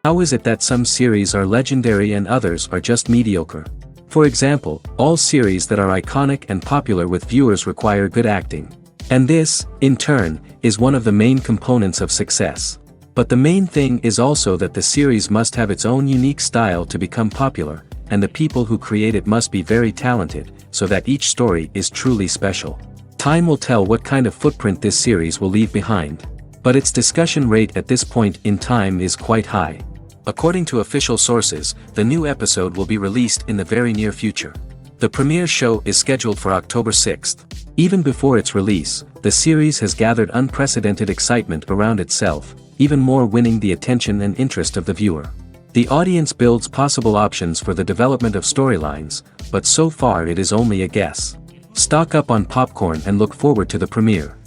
How is it that some series are legendary and others are just mediocre? For example, all series that are iconic and popular with viewers require good acting. And this, in turn, is one of the main components of success. But the main thing is also that the series must have its own unique style to become popular, and the people who create it must be very talented, so that each story is truly special. Time will tell what kind of footprint this series will leave behind. But its discussion rate at this point in time is quite high. According to official sources, the new episode will be released in the very near future. The premiere show is scheduled for October 6th. Even before its release, the series has gathered unprecedented excitement around itself, even more winning the attention and interest of the viewer. The audience builds possible options for the development of storylines, but so far it is only a guess. Stock up on popcorn and look forward to the premiere.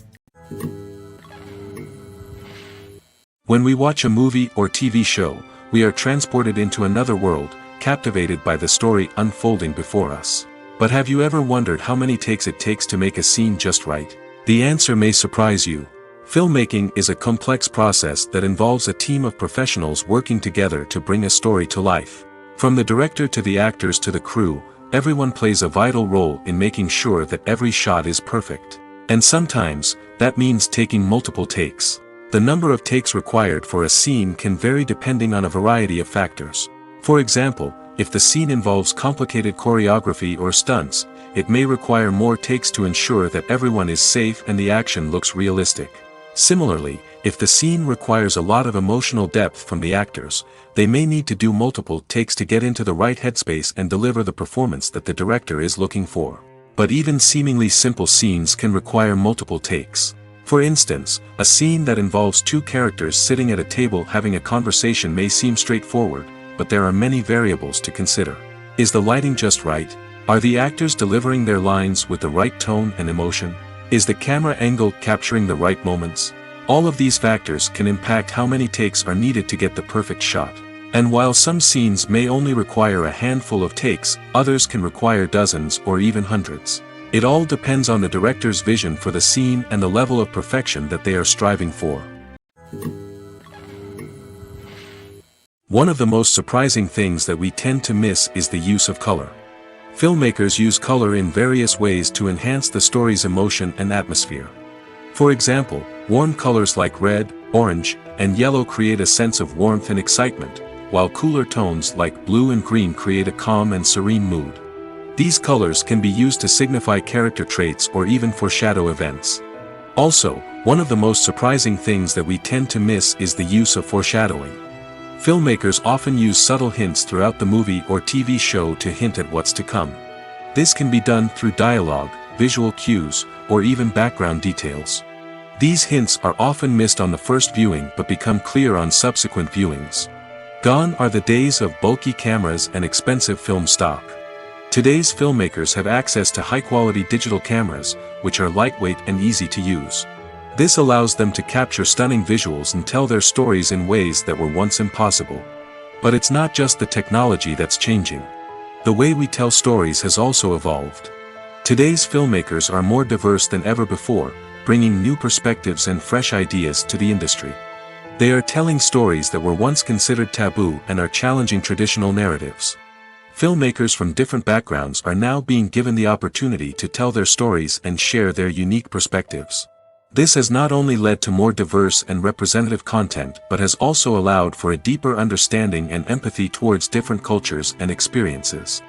When we watch a movie or TV show, we are transported into another world, captivated by the story unfolding before us. But have you ever wondered how many takes it takes to make a scene just right? The answer may surprise you. Filmmaking is a complex process that involves a team of professionals working together to bring a story to life. From the director to the actors to the crew, everyone plays a vital role in making sure that every shot is perfect. And sometimes, that means taking multiple takes. The number of takes required for a scene can vary depending on a variety of factors. For example, if the scene involves complicated choreography or stunts, it may require more takes to ensure that everyone is safe and the action looks realistic. Similarly, if the scene requires a lot of emotional depth from the actors, they may need to do multiple takes to get into the right headspace and deliver the performance that the director is looking for. But even seemingly simple scenes can require multiple takes. For instance, a scene that involves two characters sitting at a table having a conversation may seem straightforward, but there are many variables to consider. Is the lighting just right? Are the actors delivering their lines with the right tone and emotion? Is the camera angle capturing the right moments? All of these factors can impact how many takes are needed to get the perfect shot. And while some scenes may only require a handful of takes, others can require dozens or even hundreds. It all depends on the director's vision for the scene and the level of perfection that they are striving for. One of the most surprising things that we tend to miss is the use of color. Filmmakers use color in various ways to enhance the story's emotion and atmosphere. For example, warm colors like red, orange, and yellow create a sense of warmth and excitement, while cooler tones like blue and green create a calm and serene mood. These colors can be used to signify character traits or even foreshadow events. Also, one of the most surprising things that we tend to miss is the use of foreshadowing. Filmmakers often use subtle hints throughout the movie or TV show to hint at what's to come. This can be done through dialogue, visual cues, or even background details. These hints are often missed on the first viewing but become clear on subsequent viewings. Gone are the days of bulky cameras and expensive film stock. Today's filmmakers have access to high-quality digital cameras, which are lightweight and easy to use. This allows them to capture stunning visuals and tell their stories in ways that were once impossible. But it's not just the technology that's changing. The way we tell stories has also evolved. Today's filmmakers are more diverse than ever before, bringing new perspectives and fresh ideas to the industry. They are telling stories that were once considered taboo and are challenging traditional narratives. Filmmakers from different backgrounds are now being given the opportunity to tell their stories and share their unique perspectives. This has not only led to more diverse and representative content but has also allowed for a deeper understanding and empathy towards different cultures and experiences.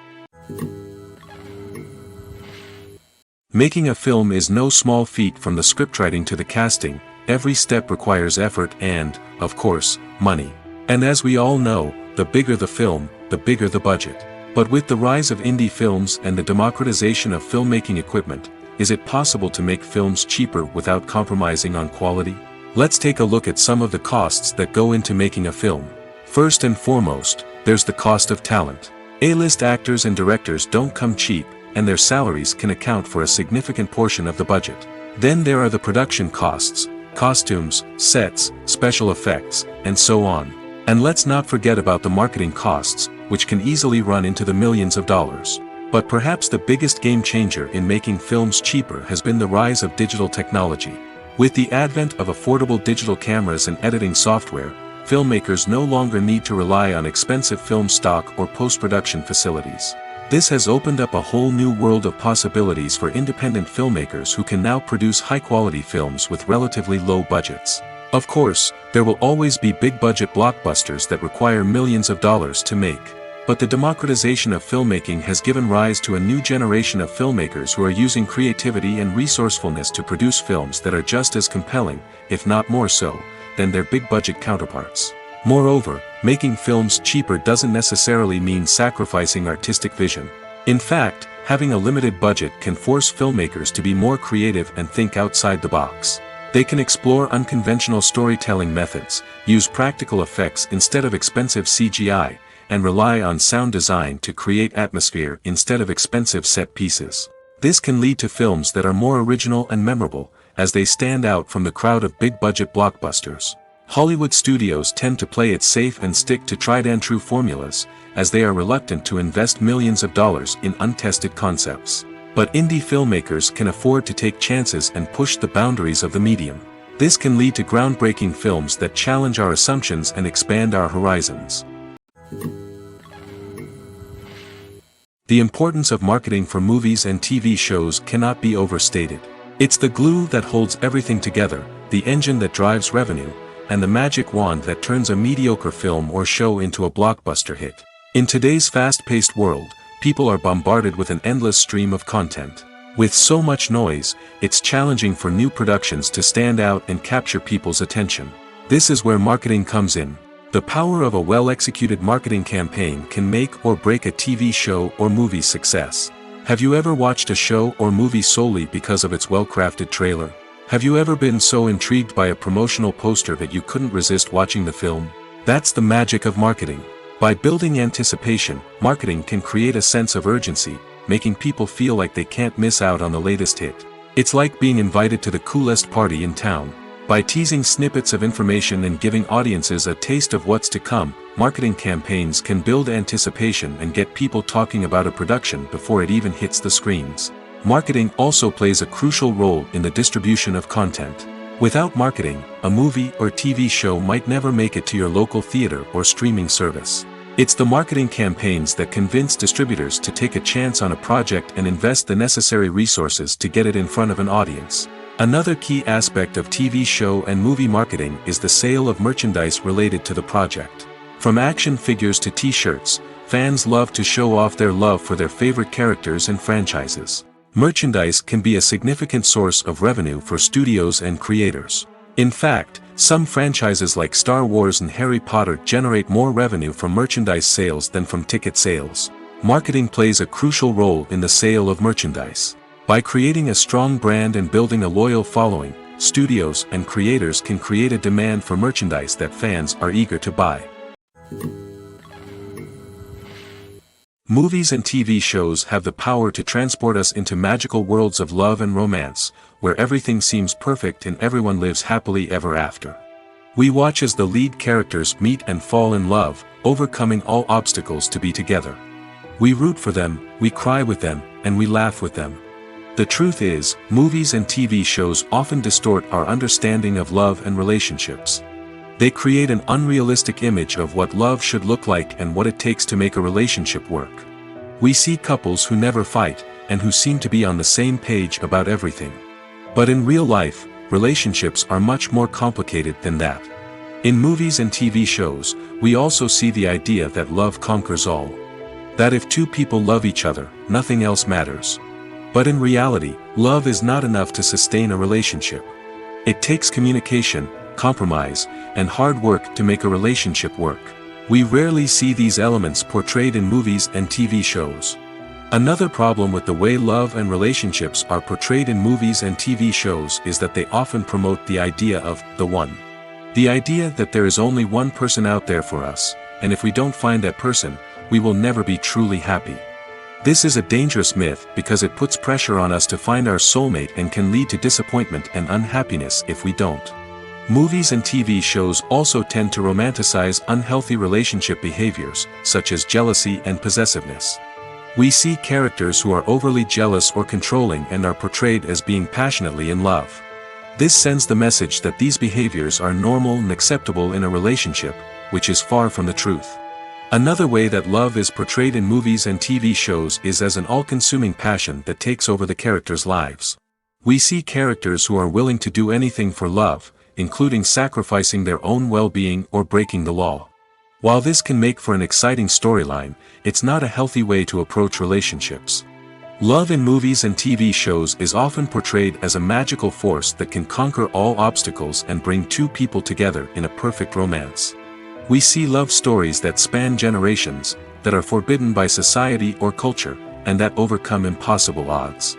Making a film is no small feat. From the scriptwriting to the casting, every step requires effort and, of course, money. And as we all know, the bigger the film, the bigger the budget. But with the rise of indie films and the democratization of filmmaking equipment, is it possible to make films cheaper without compromising on quality? Let's take a look at some of the costs that go into making a film. First and foremost, there's the cost of talent. A-list actors and directors don't come cheap, and their salaries can account for a significant portion of the budget. Then there are the production costs, costumes, sets, special effects, and so on. And let's not forget about the marketing costs, which can easily run into the millions of dollars. But perhaps the biggest game changer in making films cheaper has been the rise of digital technology. With the advent of affordable digital cameras and editing software, filmmakers no longer need to rely on expensive film stock or post-production facilities. This has opened up a whole new world of possibilities for independent filmmakers who can now produce high-quality films with relatively low budgets. Of course, there will always be big-budget blockbusters that require millions of dollars to make. But the democratization of filmmaking has given rise to a new generation of filmmakers who are using creativity and resourcefulness to produce films that are just as compelling, if not more so, than their big-budget counterparts. Moreover, making films cheaper doesn't necessarily mean sacrificing artistic vision. In fact, having a limited budget can force filmmakers to be more creative and think outside the box. They can explore unconventional storytelling methods, use practical effects instead of expensive CGI, and rely on sound design to create atmosphere instead of expensive set pieces. This can lead to films that are more original and memorable, as they stand out from the crowd of big-budget blockbusters. Hollywood studios tend to play it safe and stick to tried-and-true formulas, as they are reluctant to invest millions of dollars in untested concepts. But indie filmmakers can afford to take chances and push the boundaries of the medium. This can lead to groundbreaking films that challenge our assumptions and expand our horizons. The importance of marketing for movies and TV shows cannot be overstated. It's the glue that holds everything together, the engine that drives revenue, and the magic wand that turns a mediocre film or show into a blockbuster hit. In today's fast-paced world, people are bombarded with an endless stream of content. With so much noise, it's challenging for new productions to stand out and capture people's attention. This is where marketing comes in. The power of a well-executed marketing campaign can make or break a TV show or movie's success. Have you ever watched a show or movie solely because of its well-crafted trailer? Have you ever been so intrigued by a promotional poster that you couldn't resist watching the film? That's the magic of marketing. By building anticipation, marketing can create a sense of urgency, making people feel like they can't miss out on the latest hit. It's like being invited to the coolest party in town. By teasing snippets of information and giving audiences a taste of what's to come, marketing campaigns can build anticipation and get people talking about a production before it even hits the screens. Marketing also plays a crucial role in the distribution of content. Without marketing, a movie or TV show might never make it to your local theater or streaming service. It's the marketing campaigns that convince distributors to take a chance on a project and invest the necessary resources to get it in front of an audience. Another key aspect of TV show and movie marketing is the sale of merchandise related to the project. From action figures to t-shirts, fans love to show off their love for their favorite characters and franchises. Merchandise can be a significant source of revenue for studios and creators. In fact, some franchises like Star Wars and Harry Potter generate more revenue from merchandise sales than from ticket sales. Marketing plays a crucial role in the sale of merchandise. By creating a strong brand and building a loyal following, studios and creators can create a demand for merchandise that fans are eager to buy. Movies and TV shows have the power to transport us into magical worlds of love and romance, where everything seems perfect and everyone lives happily ever after. We watch as the lead characters meet and fall in love, overcoming all obstacles to be together. We root for them, we cry with them, and we laugh with them. The truth is, movies and TV shows often distort our understanding of love and relationships. They create an unrealistic image of what love should look like and what it takes to make a relationship work. We see couples who never fight, and who seem to be on the same page about everything. But in real life, relationships are much more complicated than that. In movies and TV shows, we also see the idea that love conquers all. That if two people love each other, nothing else matters. But in reality, love is not enough to sustain a relationship. It takes communication, compromise, and hard work to make a relationship work. We rarely see these elements portrayed in movies and TV shows. Another problem with the way love and relationships are portrayed in movies and TV shows is that they often promote the idea of the one. The idea that there is only one person out there for us, and if we don't find that person, we will never be truly happy. This is a dangerous myth because it puts pressure on us to find our soulmate and can lead to disappointment and unhappiness if we don't. Movies and TV shows also tend to romanticize unhealthy relationship behaviors, such as jealousy and possessiveness. We see characters who are overly jealous or controlling and are portrayed as being passionately in love. This sends the message that these behaviors are normal and acceptable in a relationship, which is far from the truth. Another way that love is portrayed in movies and TV shows is as an all-consuming passion that takes over the characters' lives. We see characters who are willing to do anything for love, including sacrificing their own well-being or breaking the law. While this can make for an exciting storyline, it's not a healthy way to approach relationships. Love in movies and TV shows is often portrayed as a magical force that can conquer all obstacles and bring two people together in a perfect romance. We see love stories that span generations, that are forbidden by society or culture, and that overcome impossible odds.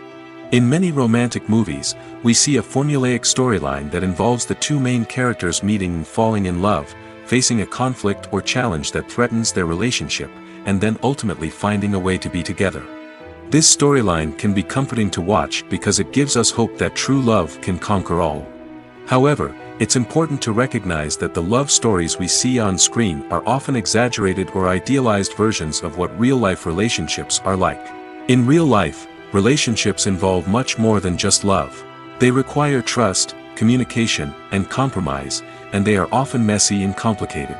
In many romantic movies, we see a formulaic storyline that involves the two main characters meeting and falling in love, facing a conflict or challenge that threatens their relationship, and then ultimately finding a way to be together. This storyline can be comforting to watch because it gives us hope that true love can conquer all. However, it's important to recognize that the love stories we see on screen are often exaggerated or idealized versions of what real-life relationships are like. In real life, relationships involve much more than just love. They require trust, communication, and compromise, and they are often messy and complicated.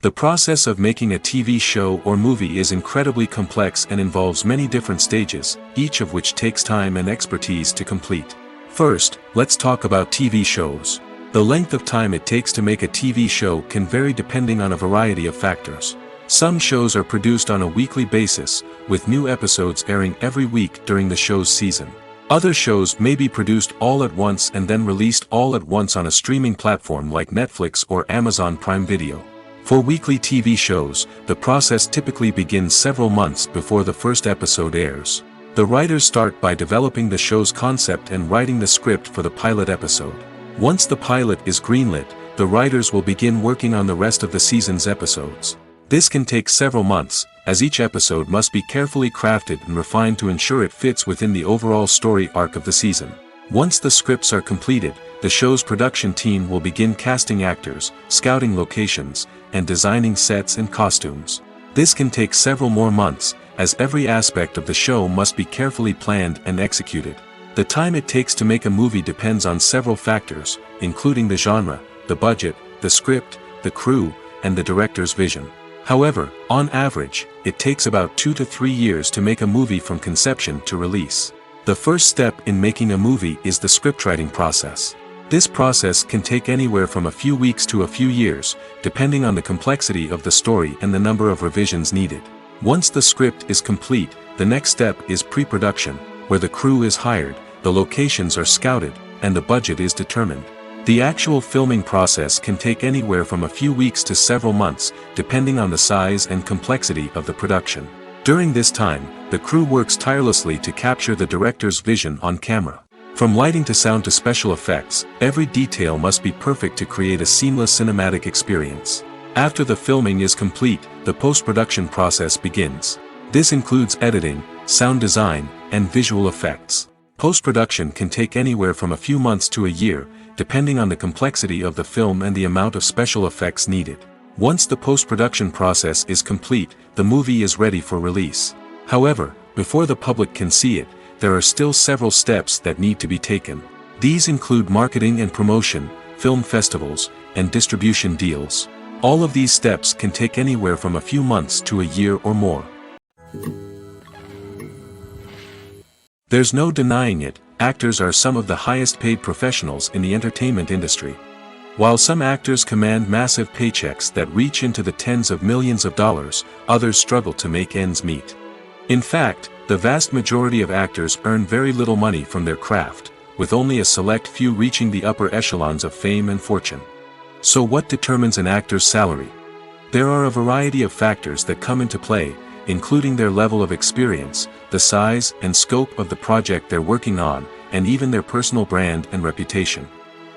The process of making a TV show or movie is incredibly complex and involves many different stages, each of which takes time and expertise to complete. First, let's talk about TV shows. The length of time it takes to make a TV show can vary depending on a variety of factors. Some shows are produced on a weekly basis, with new episodes airing every week during the show's season. Other shows may be produced all at once and then released all at once on a streaming platform like Netflix or Amazon Prime Video. For weekly TV shows, the process typically begins several months before the first episode airs. The writers start by developing the show's concept and writing the script for the pilot episode. Once the pilot is greenlit, the writers will begin working on the rest of the season's episodes. This can take several months, as each episode must be carefully crafted and refined to ensure it fits within the overall story arc of the season. Once the scripts are completed, the show's production team will begin casting actors, scouting locations, and designing sets and costumes. This can take several more months, as every aspect of the show must be carefully planned and executed. The time it takes to make a movie depends on several factors, including the genre, the budget, the script, the crew, and the director's vision. However, on average, it takes about 2 to 3 years to make a movie from conception to release. The first step in making a movie is the scriptwriting process. This process can take anywhere from a few weeks to a few years, depending on the complexity of the story and the number of revisions needed. Once the script is complete, the next step is pre-production, where the crew is hired, the locations are scouted, and the budget is determined. The actual filming process can take anywhere from a few weeks to several months, depending on the size and complexity of the production. During this time, the crew works tirelessly to capture the director's vision on camera. From lighting to sound to special effects, every detail must be perfect to create a seamless cinematic experience. After the filming is complete, the post-production process begins. This includes editing, sound design, and visual effects. Post-production can take anywhere from a few months to a year, depending on the complexity of the film and the amount of special effects needed. Once the post-production process is complete, the movie is ready for release. However, before the public can see it, there are still several steps that need to be taken. These include marketing and promotion, film festivals, and distribution deals. All of these steps can take anywhere from a few months to a year or more. There's no denying it, actors are some of the highest paid professionals in the entertainment industry. While some actors command massive paychecks that reach into the tens of millions of dollars, others struggle to make ends meet. In fact, the vast majority of actors earn very little money from their craft, with only a select few reaching the upper echelons of fame and fortune. So what determines an actor's salary? There are a variety of factors that come into play, including their level of experience, the size and scope of the project they're working on, and even their personal brand and reputation.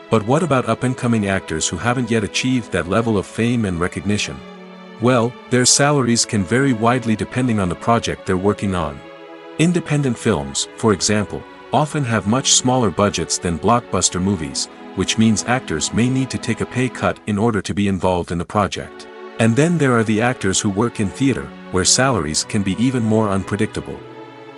But what about up-and-coming actors who haven't yet achieved that level of fame and recognition? Well, their salaries can vary widely depending on the project they're working on. Independent films, for example, often have much smaller budgets than blockbuster movies, which means actors may need to take a pay cut in order to be involved in the project. And then there are the actors who work in theater, where salaries can be even more unpredictable.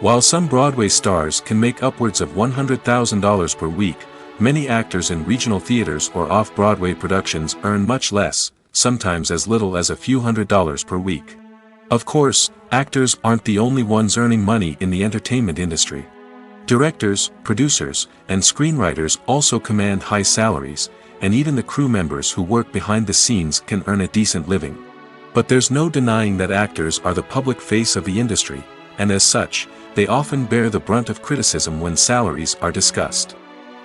While some Broadway stars can make upwards of $100,000 per week, many actors in regional theaters or off-Broadway productions earn much less, sometimes as little as a few $100s per week. Of course, actors aren't the only ones earning money in the entertainment industry. Directors, producers, and screenwriters also command high salaries, and even the crew members who work behind the scenes can earn a decent living. But there's no denying that actors are the public face of the industry, and as such, they often bear the brunt of criticism when salaries are discussed.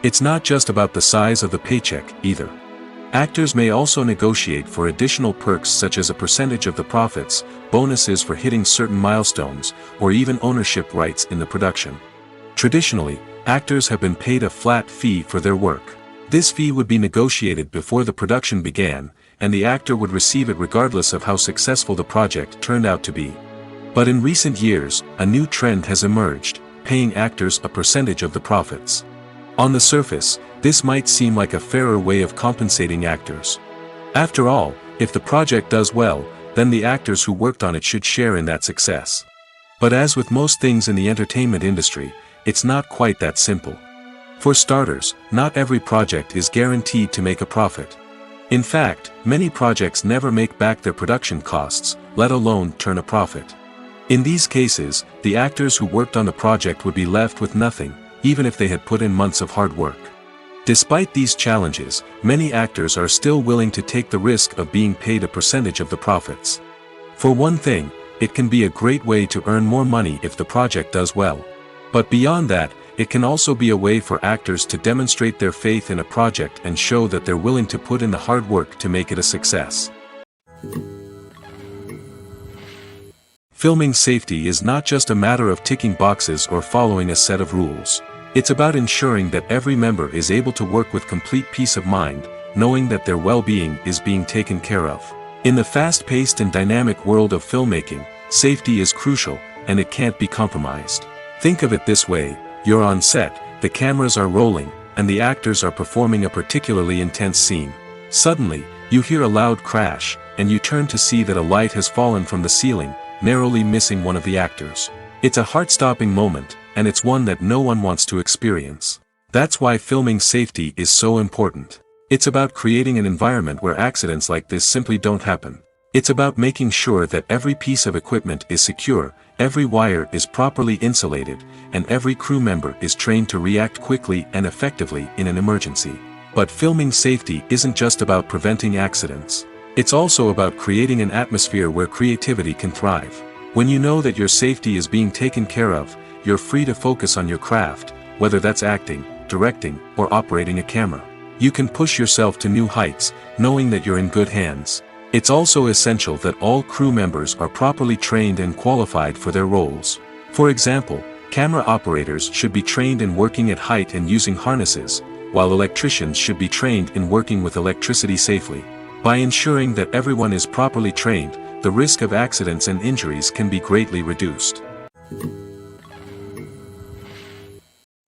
It's not just about the size of the paycheck, either. Actors may also negotiate for additional perks such as a percentage of the profits, bonuses for hitting certain milestones, or even ownership rights in the production. Traditionally, actors have been paid a flat fee for their work. This fee would be negotiated before the production began, and the actor would receive it regardless of how successful the project turned out to be. But in recent years, a new trend has emerged, paying actors a percentage of the profits. On the surface, this might seem like a fairer way of compensating actors. After all, if the project does well, then the actors who worked on it should share in that success. But as with most things in the entertainment industry, it's not quite that simple. For starters, not every project is guaranteed to make a profit. In fact, many projects never make back their production costs, let alone turn a profit. In these cases, the actors who worked on the project would be left with nothing, even if they had put in months of hard work. Despite these challenges, many actors are still willing to take the risk of being paid a percentage of the profits. For one thing, it can be a great way to earn more money if the project does well. But beyond that, it can also be a way for actors to demonstrate their faith in a project and show that they're willing to put in the hard work to make it a success. Filming safety is not just a matter of ticking boxes or following a set of rules. It's about ensuring that every member is able to work with complete peace of mind, knowing that their well-being is being taken care of. In the fast-paced and dynamic world of filmmaking, safety is crucial, and it can't be compromised. Think of it this way: you're on set, the cameras are rolling, and the actors are performing a particularly intense scene. Suddenly, you hear a loud crash, and you turn to see that a light has fallen from the ceiling, narrowly missing one of the actors. It's a heart-stopping moment, and it's one that no one wants to experience. That's why filming safety is so important. It's about creating an environment where accidents like this simply don't happen. It's about making sure that every piece of equipment is secure, every wire is properly insulated, and every crew member is trained to react quickly and effectively in an emergency. But filming safety isn't just about preventing accidents. It's also about creating an atmosphere where creativity can thrive. When you know that your safety is being taken care of, you're free to focus on your craft, whether that's acting, directing, or operating a camera. You can push yourself to new heights, knowing that you're in good hands. It's also essential that all crew members are properly trained and qualified for their roles. For example, camera operators should be trained in working at height and using harnesses, while electricians should be trained in working with electricity safely. By ensuring that everyone is properly trained, the risk of accidents and injuries can be greatly reduced.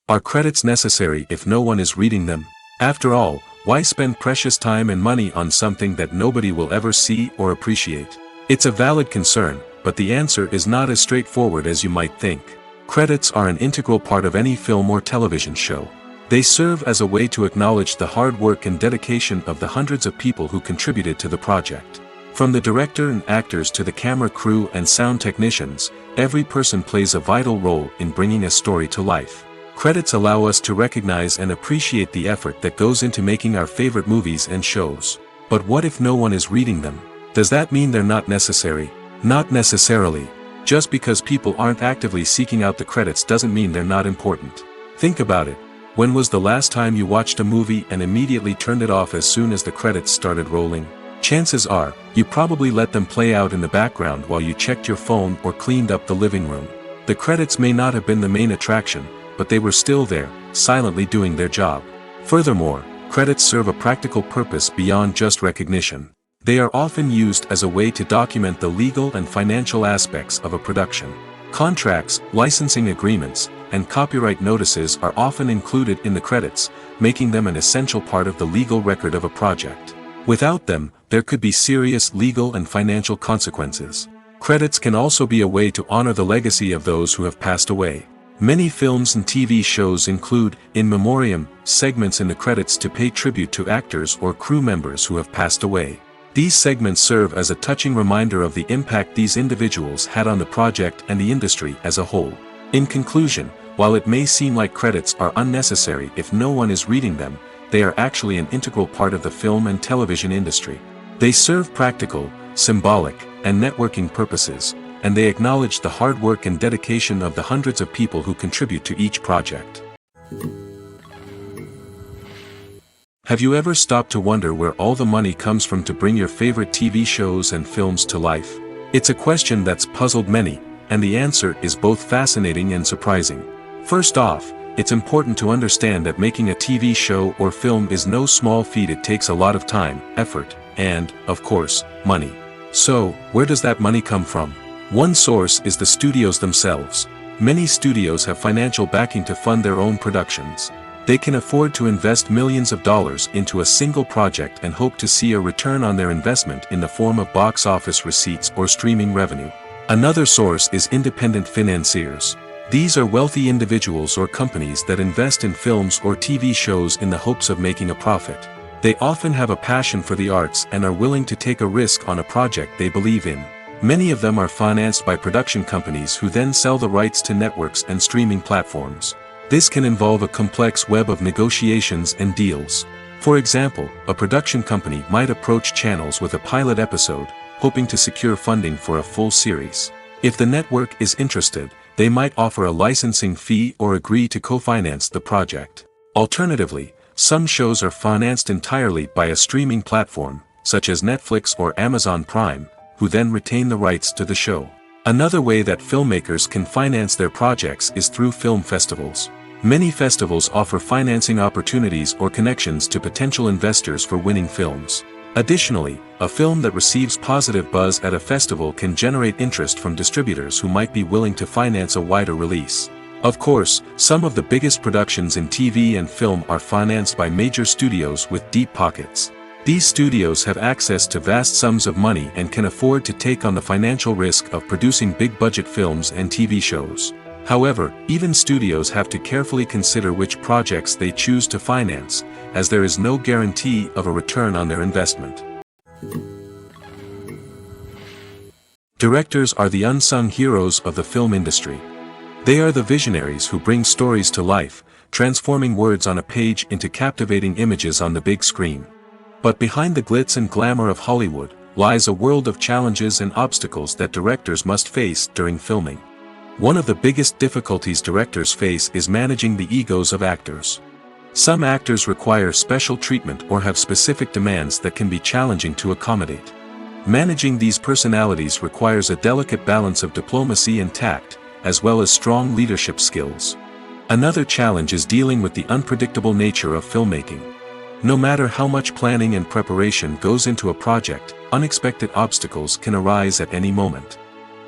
Are credits necessary if no one is reading them? After all, why spend precious time and money on something that nobody will ever see or appreciate? It's a valid concern, but the answer is not as straightforward as you might think. Credits are an integral part of any film or television show. They serve as a way to acknowledge the hard work and dedication of the hundreds of people who contributed to the project. From the director and actors to the camera crew and sound technicians, every person plays a vital role in bringing a story to life. Credits allow us to recognize and appreciate the effort that goes into making our favorite movies and shows. But what if no one is reading them? Does that mean they're not necessary? Not necessarily. Just because people aren't actively seeking out the credits doesn't mean they're not important. Think about it. When was the last time you watched a movie and immediately turned it off as soon as the credits started rolling? Chances are, you probably let them play out in the background while you checked your phone or cleaned up the living room. The credits may not have been the main attraction, but they were still there, silently doing their job. Furthermore, credits serve a practical purpose beyond just recognition. They are often used as a way to document the legal and financial aspects of a production. Contracts, licensing agreements, and copyright notices are often included in the credits, making them an essential part of the legal record of a project. Without them, there could be serious legal and financial consequences. Credits can also be a way to honor the legacy of those who have passed away. Many films and TV shows include, in memoriam, segments in the credits to pay tribute to actors or crew members who have passed away. These segments serve as a touching reminder of the impact these individuals had on the project and the industry as a whole. In conclusion, while it may seem like credits are unnecessary if no one is reading them, they are actually an integral part of the film and television industry. They serve practical, symbolic, and networking purposes, and they acknowledge the hard work and dedication of the hundreds of people who contribute to each project. Have you ever stopped to wonder where all the money comes from to bring your favorite TV shows and films to life? It's a question that's puzzled many, and the answer is both fascinating and surprising. First off, it's important to understand that making a TV show or film is no small feat. It takes a lot of time, effort, and, of course, money. So, where does that money come from? One source is the studios themselves. Many studios have financial backing to fund their own productions. They can afford to invest millions of dollars into a single project and hope to see a return on their investment in the form of box office receipts or streaming revenue. Another source is independent financiers. These are wealthy individuals or companies that invest in films or TV shows in the hopes of making a profit. They often have a passion for the arts and are willing to take a risk on a project they believe in. Many of them are financed by production companies who then sell the rights to networks and streaming platforms. This can involve a complex web of negotiations and deals. For example, a production company might approach channels with a pilot episode, hoping to secure funding for a full series. If the network is interested, they might offer a licensing fee or agree to co-finance the project. Alternatively, some shows are financed entirely by a streaming platform, such as Netflix or Amazon Prime, who then retain the rights to the show. Another way that filmmakers can finance their projects is through film festivals. Many festivals offer financing opportunities or connections to potential investors for winning films. Additionally, a film that receives positive buzz at a festival can generate interest from distributors who might be willing to finance a wider release. Of course, some of the biggest productions in TV and film are financed by major studios with deep pockets. These studios have access to vast sums of money and can afford to take on the financial risk of producing big-budget films and TV shows. However, even studios have to carefully consider which projects they choose to finance, as there is no guarantee of a return on their investment. Directors are the unsung heroes of the film industry. They are the visionaries who bring stories to life, transforming words on a page into captivating images on the big screen. But behind the glitz and glamour of Hollywood, lies a world of challenges and obstacles that directors must face during filming. One of the biggest difficulties directors face is managing the egos of actors. Some actors require special treatment or have specific demands that can be challenging to accommodate. Managing these personalities requires a delicate balance of diplomacy and tact, as well as strong leadership skills. Another challenge is dealing with the unpredictable nature of filmmaking. No matter how much planning and preparation goes into a project, unexpected obstacles can arise at any moment.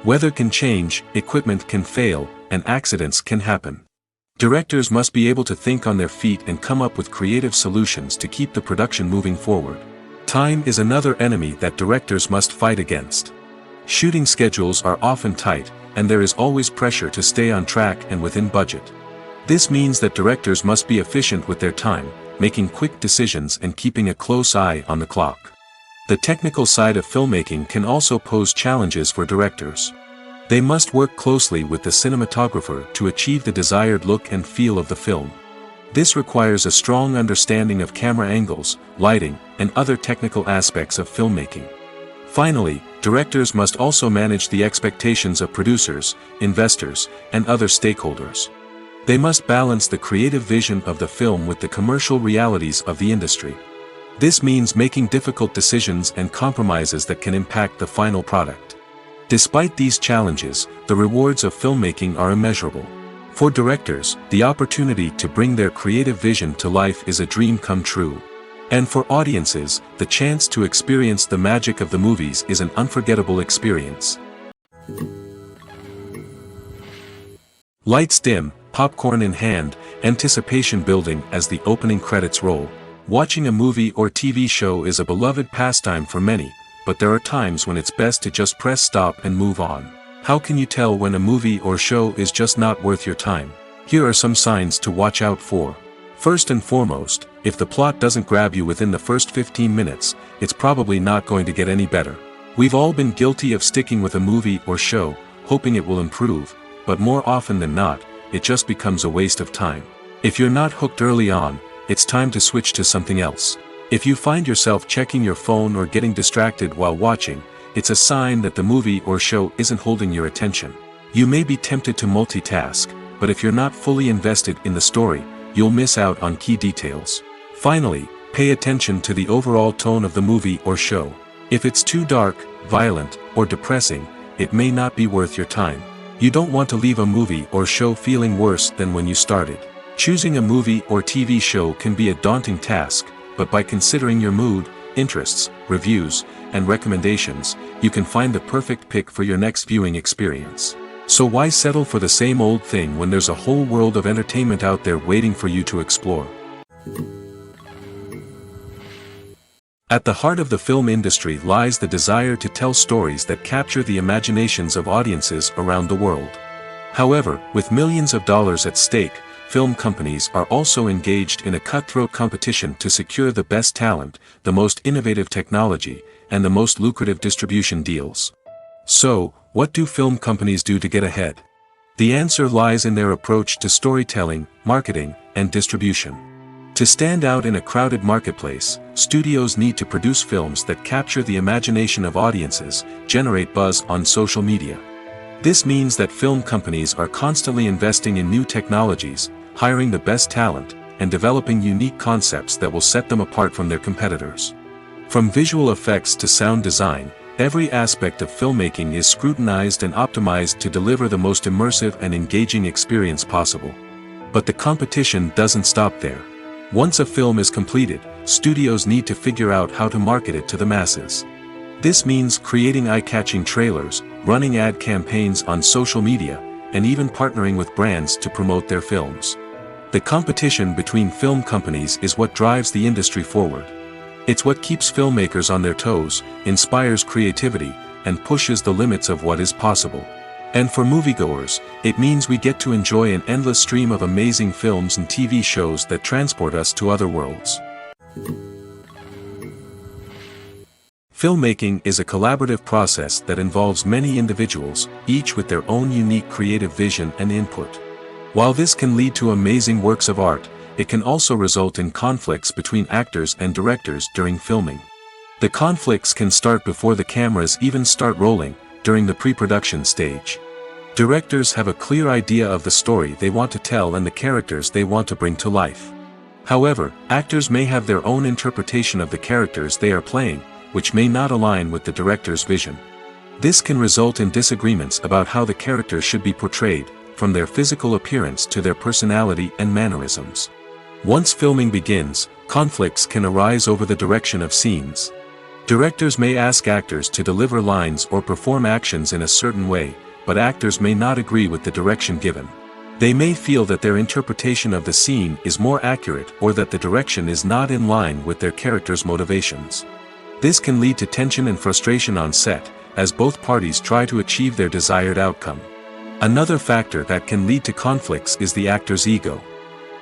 Weather can change, equipment can fail, and accidents can happen. Directors must be able to think on their feet and come up with creative solutions to keep the production moving forward. Time is another enemy that directors must fight against. Shooting schedules are often tight, and there is always pressure to stay on track and within budget. This means that directors must be efficient with their time, making quick decisions and keeping a close eye on the clock. The technical side of filmmaking can also pose challenges for directors. They must work closely with the cinematographer to achieve the desired look and feel of the film. This requires a strong understanding of camera angles, lighting, and other technical aspects of filmmaking. Finally, directors must also manage the expectations of producers, investors, and other stakeholders. They must balance the creative vision of the film with the commercial realities of the industry. This means making difficult decisions and compromises that can impact the final product. Despite these challenges, the rewards of filmmaking are immeasurable. For directors, the opportunity to bring their creative vision to life is a dream come true. And for audiences, the chance to experience the magic of the movies is an unforgettable experience. Lights dim, popcorn in hand, anticipation building as the opening credits roll. Watching a movie or TV show is a beloved pastime for many, but there are times when it's best to just press stop and move on. How can you tell when a movie or show is just not worth your time? Here are some signs to watch out for. First and foremost, if the plot doesn't grab you within the first 15 minutes, it's probably not going to get any better. We've all been guilty of sticking with a movie or show, hoping it will improve, but more often than not, it just becomes a waste of time. If you're not hooked early on, it's time to switch to something else. If you find yourself checking your phone or getting distracted while watching, it's a sign that the movie or show isn't holding your attention. You may be tempted to multitask, but if you're not fully invested in the story, you'll miss out on key details. Finally, pay attention to the overall tone of the movie or show. If it's too dark, violent, or depressing, it may not be worth your time. You don't want to leave a movie or show feeling worse than when you started. Choosing a movie or TV show can be a daunting task, but by considering your mood, interests, reviews, and recommendations, you can find the perfect pick for your next viewing experience. So why settle for the same old thing when there's a whole world of entertainment out there waiting for you to explore? At the heart of the film industry lies the desire to tell stories that capture the imaginations of audiences around the world. However, with millions of dollars at stake, film companies are also engaged in a cutthroat competition to secure the best talent, the most innovative technology, and the most lucrative distribution deals. So, what do film companies do to get ahead? The answer lies in their approach to storytelling, marketing, and distribution. To stand out in a crowded marketplace, studios need to produce films that capture the imagination of audiences, generate buzz on social media. This means that film companies are constantly investing in new technologies, hiring the best talent, and developing unique concepts that will set them apart from their competitors. From visual effects to sound design, every aspect of filmmaking is scrutinized and optimized to deliver the most immersive and engaging experience possible. But the competition doesn't stop there. Once a film is completed, studios need to figure out how to market it to the masses. This means creating eye-catching trailers, running ad campaigns on social media, and even partnering with brands to promote their films. The competition between film companies is what drives the industry forward. It's what keeps filmmakers on their toes, inspires creativity, and pushes the limits of what is possible. And for moviegoers, it means we get to enjoy an endless stream of amazing films and TV shows that transport us to other worlds. Filmmaking is a collaborative process that involves many individuals, each with their own unique creative vision and input. While this can lead to amazing works of art, it can also result in conflicts between actors and directors during filming. The conflicts can start before the cameras even start rolling, during the pre-production stage. Directors have a clear idea of the story they want to tell and the characters they want to bring to life. However, actors may have their own interpretation of the characters they are playing, which may not align with the director's vision. This can result in disagreements about how the characters should be portrayed, from their physical appearance to their personality and mannerisms. Once filming begins, conflicts can arise over the direction of scenes. Directors may ask actors to deliver lines or perform actions in a certain way, but actors may not agree with the direction given. They may feel that their interpretation of the scene is more accurate or that the direction is not in line with their character's motivations. This can lead to tension and frustration on set, as both parties try to achieve their desired outcome. Another factor that can lead to conflicts is the actor's ego.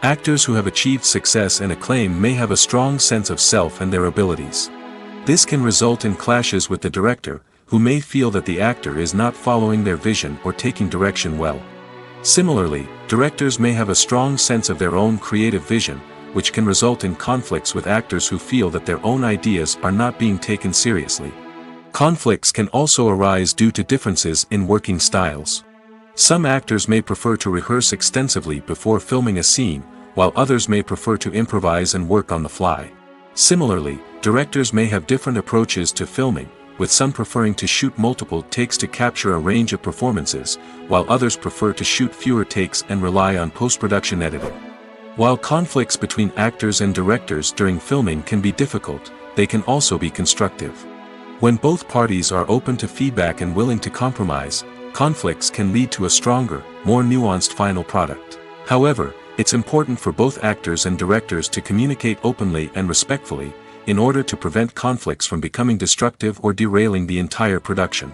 Actors who have achieved success and acclaim may have a strong sense of self and their abilities. This can result in clashes with the director, who may feel that the actor is not following their vision or taking direction well. Similarly, directors may have a strong sense of their own creative vision, which can result in conflicts with actors who feel that their own ideas are not being taken seriously. Conflicts can also arise due to differences in working styles. Some actors may prefer to rehearse extensively before filming a scene, while others may prefer to improvise and work on the fly. Similarly, directors may have different approaches to filming, with some preferring to shoot multiple takes to capture a range of performances, while others prefer to shoot fewer takes and rely on post-production editing. While conflicts between actors and directors during filming can be difficult, they can also be constructive. When both parties are open to feedback and willing to compromise, conflicts can lead to a stronger, more nuanced final product. However, it's important for both actors and directors to communicate openly and respectfully, in order to prevent conflicts from becoming destructive or derailing the entire production.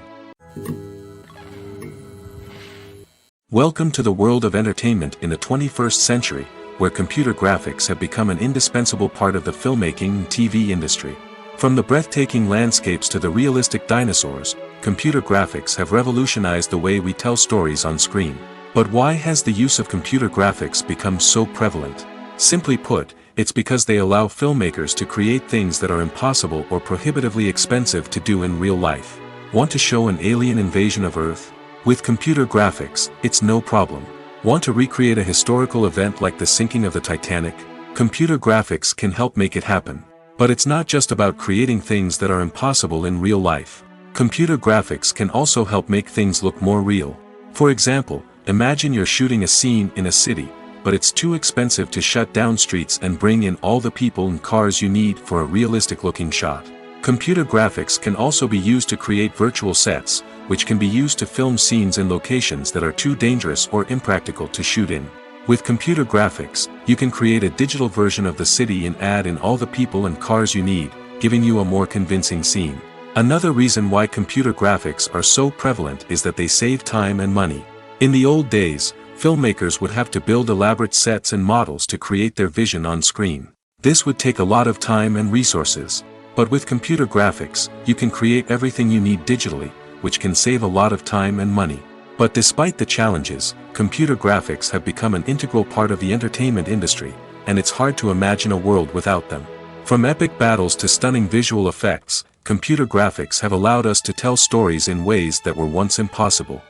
Welcome to the world of entertainment in the 21st century, where computer graphics have become an indispensable part of the filmmaking and TV industry. From the breathtaking landscapes to the realistic dinosaurs, computer graphics have revolutionized the way we tell stories on screen. But why has the use of computer graphics become so prevalent? Simply put, it's because they allow filmmakers to create things that are impossible or prohibitively expensive to do in real life. Want to show an alien invasion of Earth? With computer graphics, it's no problem. Want to recreate a historical event like the sinking of the Titanic? Computer graphics can help make it happen. But it's not just about creating things that are impossible in real life. Computer graphics can also help make things look more real. For example, imagine you're shooting a scene in a city, but it's too expensive to shut down streets and bring in all the people and cars you need for a realistic-looking shot. Computer graphics can also be used to create virtual sets, which can be used to film scenes in locations that are too dangerous or impractical to shoot in. With computer graphics, you can create a digital version of the city and add in all the people and cars you need, giving you a more convincing scene. Another reason why computer graphics are so prevalent is that they save time and money. In the old days, filmmakers would have to build elaborate sets and models to create their vision on screen. This would take a lot of time and resources. But with computer graphics, you can create everything you need digitally, which can save a lot of time and money. But despite the challenges, computer graphics have become an integral part of the entertainment industry, and it's hard to imagine a world without them. From epic battles to stunning visual effects, computer graphics have allowed us to tell stories in ways that were once impossible.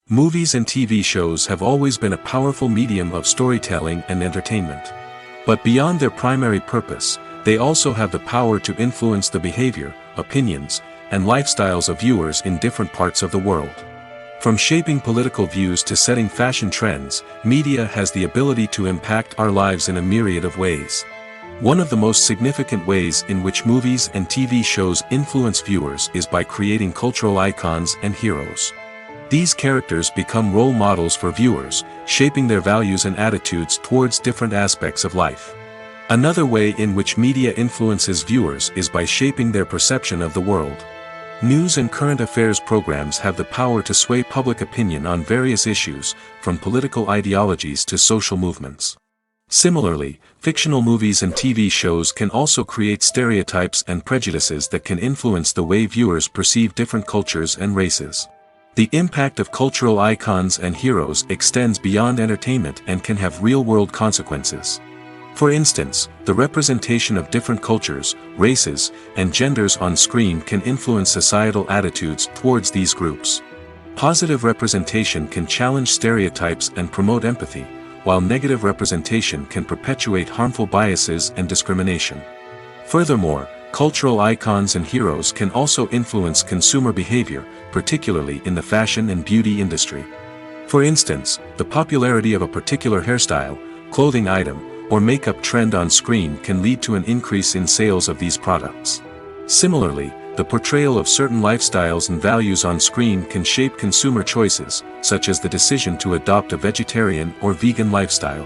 Movies and TV shows have always been a powerful medium of storytelling and entertainment. But beyond their primary purpose, they also have the power to influence the behavior, opinions, and lifestyles of viewers in different parts of the world. From shaping political views to setting fashion trends, media has the ability to impact our lives in a myriad of ways. One of the most significant ways in which movies and TV shows influence viewers is by creating cultural icons and heroes. These characters become role models for viewers, shaping their values and attitudes towards different aspects of life. Another way in which media influences viewers is by shaping their perception of the world. News and current affairs programs have the power to sway public opinion on various issues, from political ideologies to social movements. Similarly, fictional movies and TV shows can also create stereotypes and prejudices that can influence the way viewers perceive different cultures and races. The impact of cultural icons and heroes extends beyond entertainment and can have real-world consequences. For instance, the representation of different cultures, races, and genders on screen can influence societal attitudes towards these groups. Positive representation can challenge stereotypes and promote empathy, while negative representation can perpetuate harmful biases and discrimination. Furthermore, cultural icons and heroes can also influence consumer behavior, particularly in the fashion and beauty industry. For instance, the popularity of a particular hairstyle, clothing item, or makeup trend on screen can lead to an increase in sales of these products. Similarly, the portrayal of certain lifestyles and values on screen can shape consumer choices, such as the decision to adopt a vegetarian or vegan lifestyle.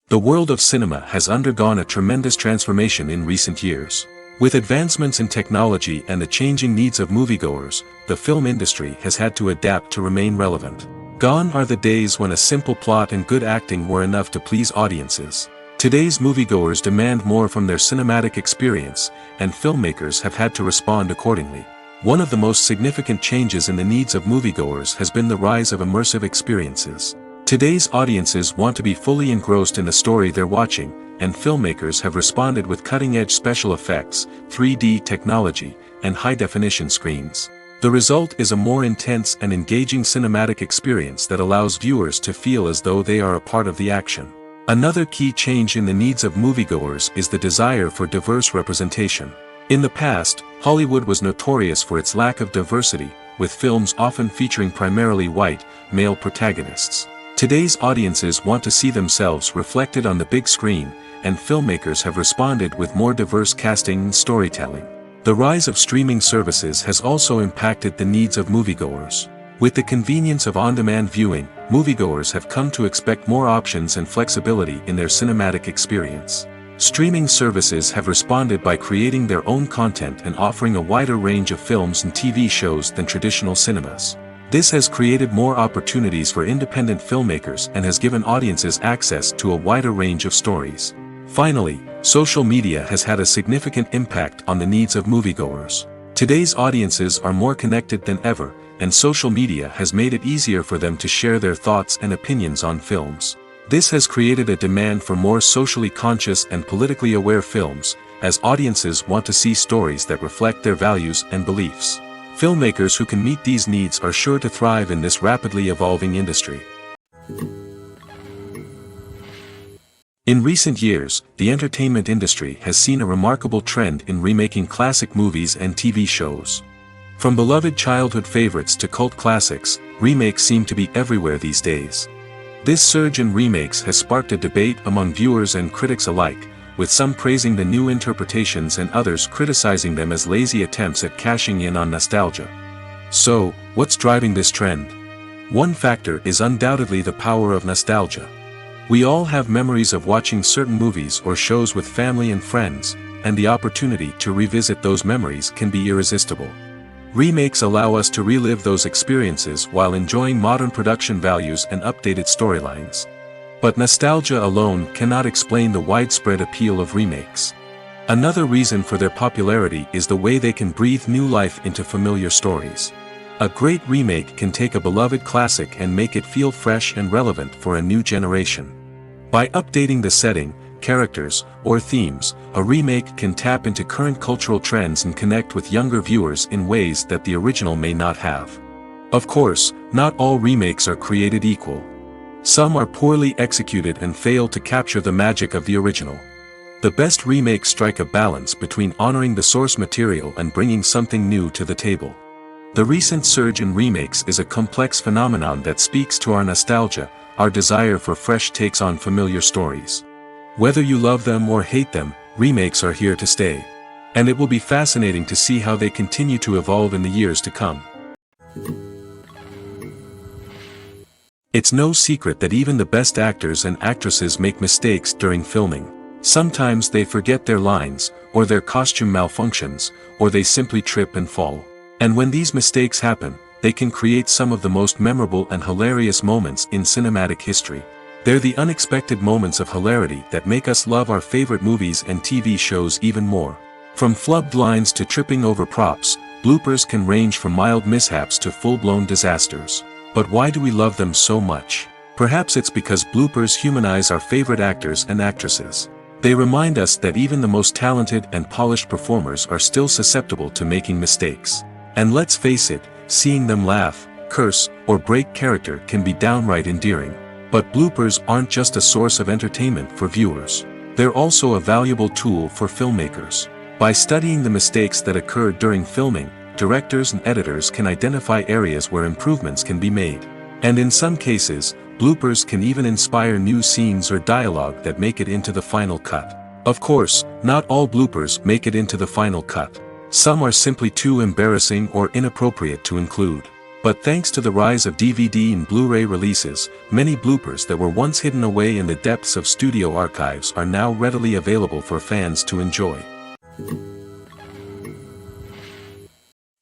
The world of cinema has undergone a tremendous transformation in recent years. With advancements in technology and the changing needs of moviegoers, the film industry has had to adapt to remain relevant. Gone are the days when a simple plot and good acting were enough to please audiences. Today's moviegoers demand more from their cinematic experience, and filmmakers have had to respond accordingly. One of the most significant changes in the needs of moviegoers has been the rise of immersive experiences. Today's audiences want to be fully engrossed in the story they're watching, and filmmakers have responded with cutting-edge special effects, 3D technology, and high-definition screens. The result is a more intense and engaging cinematic experience that allows viewers to feel as though they are a part of the action. Another key change in the needs of moviegoers is the desire for diverse representation. In the past, Hollywood was notorious for its lack of diversity, with films often featuring primarily white, male protagonists. Today's audiences want to see themselves reflected on the big screen, and filmmakers have responded with more diverse casting and storytelling. The rise of streaming services has also impacted the needs of moviegoers. With the convenience of on-demand viewing, moviegoers have come to expect more options and flexibility in their cinematic experience. Streaming services have responded by creating their own content and offering a wider range of films and TV shows than traditional cinemas. This has created more opportunities for independent filmmakers and has given audiences access to a wider range of stories. Finally, social media has had a significant impact on the needs of moviegoers. Today's audiences are more connected than ever, and social media has made it easier for them to share their thoughts and opinions on films. This has created a demand for more socially conscious and politically aware films, as audiences want to see stories that reflect their values and beliefs. Filmmakers who can meet these needs are sure to thrive in this rapidly evolving industry. In recent years, the entertainment industry has seen a remarkable trend in remaking classic movies and TV shows. From beloved childhood favorites to cult classics, remakes seem to be everywhere these days. This surge in remakes has sparked a debate among viewers and critics alike, with some praising the new interpretations and others criticizing them as lazy attempts at cashing in on nostalgia. So, what's driving this trend? One factor is undoubtedly the power of nostalgia. We all have memories of watching certain movies or shows with family and friends, and the opportunity to revisit those memories can be irresistible. Remakes allow us to relive those experiences while enjoying modern production values and updated storylines. But nostalgia alone cannot explain the widespread appeal of remakes. Another reason for their popularity is the way they can breathe new life into familiar stories. A great remake can take a beloved classic and make it feel fresh and relevant for a new generation. By updating the setting, characters, or themes, a remake can tap into current cultural trends and connect with younger viewers in ways that the original may not have. Of course, not all remakes are created equal. Some are poorly executed and fail to capture the magic of the original. The best remakes strike a balance between honoring the source material and bringing something new to the table. The recent surge in remakes is a complex phenomenon that speaks to our nostalgia, our desire for fresh takes on familiar stories. Whether you love them or hate them, remakes are here to stay. And it will be fascinating to see how they continue to evolve in the years to come. It's no secret that even the best actors and actresses make mistakes during filming. Sometimes they forget their lines, or their costume malfunctions, or they simply trip and fall. And when these mistakes happen, they can create some of the most memorable and hilarious moments in cinematic history. They're the unexpected moments of hilarity that make us love our favorite movies and TV shows even more. From flubbed lines to tripping over props, bloopers can range from mild mishaps to full-blown disasters. But why do we love them so much? Perhaps it's because bloopers humanize our favorite actors and actresses. They remind us that even the most talented and polished performers are still susceptible to making mistakes. And let's face it, seeing them laugh, curse, or break character can be downright endearing. But bloopers aren't just a source of entertainment for viewers. They're also a valuable tool for filmmakers. By studying the mistakes that occurred during filming, directors and editors can identify areas where improvements can be made. And in some cases, bloopers can even inspire new scenes or dialogue that make it into the final cut. Of course, not all bloopers make it into the final cut. Some are simply too embarrassing or inappropriate to include. But thanks to the rise of DVD and Blu-ray releases, many bloopers that were once hidden away in the depths of studio archives are now readily available for fans to enjoy.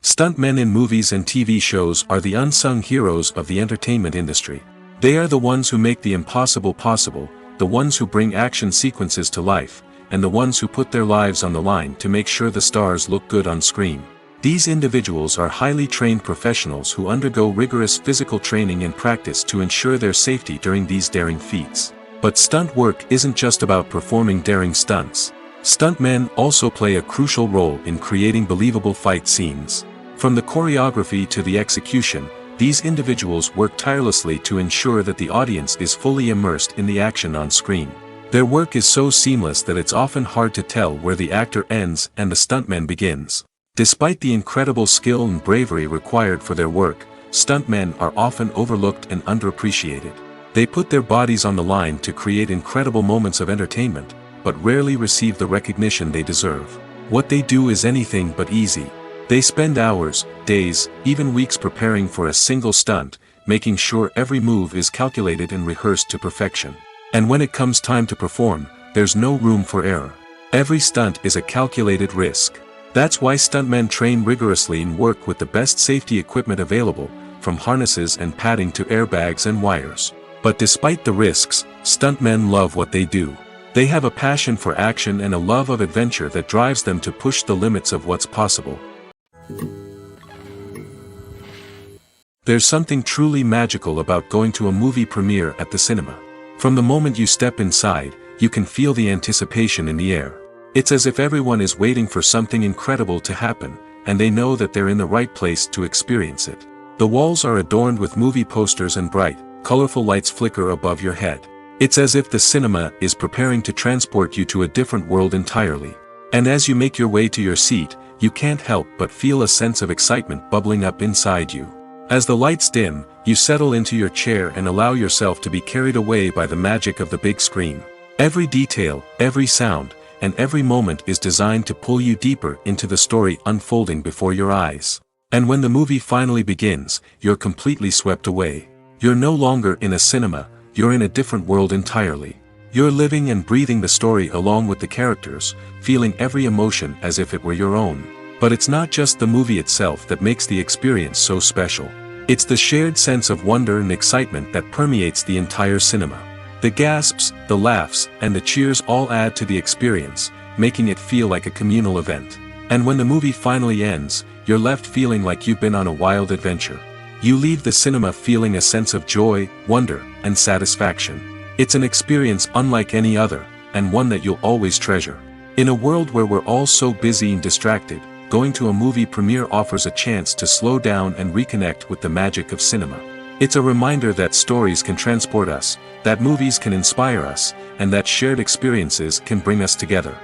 Stuntmen in movies and TV shows are the unsung heroes of the entertainment industry. They are the ones who make the impossible possible, the ones who bring action sequences to life, and the ones who put their lives on the line to make sure the stars look good on screen. These individuals are highly trained professionals who undergo rigorous physical training and practice to ensure their safety during these daring feats. But stunt work isn't just about performing daring stunts. Stuntmen also play a crucial role in creating believable fight scenes. From the choreography to the execution, these individuals work tirelessly to ensure that the audience is fully immersed in the action on screen. Their work is so seamless that it's often hard to tell where the actor ends and the stuntman begins. Despite the incredible skill and bravery required for their work, stuntmen are often overlooked and underappreciated. They put their bodies on the line to create incredible moments of entertainment, but rarely receive the recognition they deserve. What they do is anything but easy. They spend hours, days, even weeks preparing for a single stunt, making sure every move is calculated and rehearsed to perfection. And when it comes time to perform, there's no room for error. Every stunt is a calculated risk. That's why stuntmen train rigorously and work with the best safety equipment available, from harnesses and padding to airbags and wires. But despite the risks, stuntmen love what they do. They have a passion for action and a love of adventure that drives them to push the limits of what's possible. There's something truly magical about going to a movie premiere at the cinema. From the moment you step inside, you can feel the anticipation in the air. It's as if everyone is waiting for something incredible to happen, and they know that they're in the right place to experience it. The walls are adorned with movie posters and bright, colorful lights flicker above your head. It's as if the cinema is preparing to transport you to a different world entirely. And as you make your way to your seat, you can't help but feel a sense of excitement bubbling up inside you. As the lights dim, you settle into your chair and allow yourself to be carried away by the magic of the big screen. Every detail, every sound, and every moment is designed to pull you deeper into the story unfolding before your eyes. And when the movie finally begins, you're completely swept away. You're no longer in a cinema, you're in a different world entirely. You're living and breathing the story along with the characters, feeling every emotion as if it were your own. But it's not just the movie itself that makes the experience so special. It's the shared sense of wonder and excitement that permeates the entire cinema. The gasps, the laughs, and the cheers all add to the experience, making it feel like a communal event. And when the movie finally ends, you're left feeling like you've been on a wild adventure. You leave the cinema feeling a sense of joy, wonder, and satisfaction. It's an experience unlike any other, and one that you'll always treasure. In a world where we're all so busy and distracted, going to a movie premiere offers a chance to slow down and reconnect with the magic of cinema. It's a reminder that stories can transport us, that movies can inspire us, and that shared experiences can bring us together.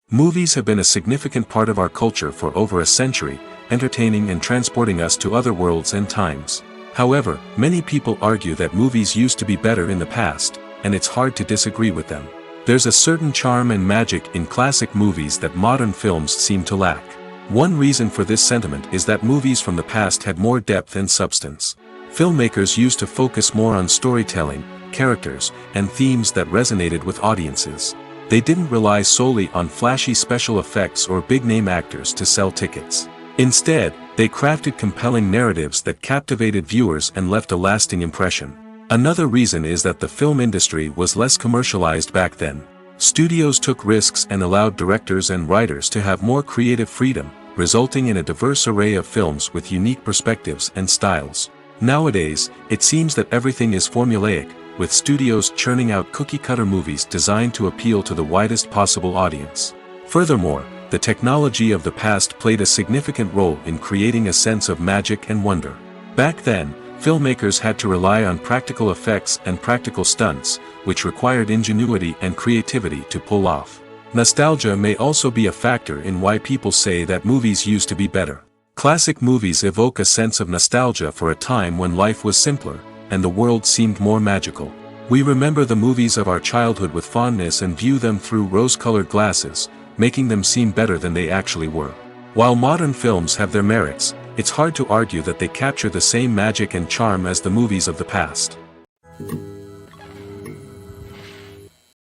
Movies have been a significant part of our culture for over a century, entertaining and transporting us to other worlds and times. However, many people argue that movies used to be better in the past, and it's hard to disagree with them. There's a certain charm and magic in classic movies that modern films seem to lack. One reason for this sentiment is that movies from the past had more depth and substance. Filmmakers used to focus more on storytelling, characters, and themes that resonated with audiences. They didn't rely solely on flashy special effects or big-name actors to sell tickets. Instead, they crafted compelling narratives that captivated viewers and left a lasting impression. Another reason is that the film industry was less commercialized back then. Studios took risks and allowed directors and writers to have more creative freedom, resulting in a diverse array of films with unique perspectives and styles. Nowadays, it seems that everything is formulaic, with studios churning out cookie-cutter movies designed to appeal to the widest possible audience. Furthermore, the technology of the past played a significant role in creating a sense of magic and wonder. Back then, filmmakers had to rely on practical effects and practical stunts, which required ingenuity and creativity to pull off. Nostalgia may also be a factor in why people say that movies used to be better. Classic movies evoke a sense of nostalgia for a time when life was simpler, and the world seemed more magical. We remember the movies of our childhood with fondness and view them through rose-colored glasses, making them seem better than they actually were. While modern films have their merits, it's hard to argue that they capture the same magic and charm as the movies of the past.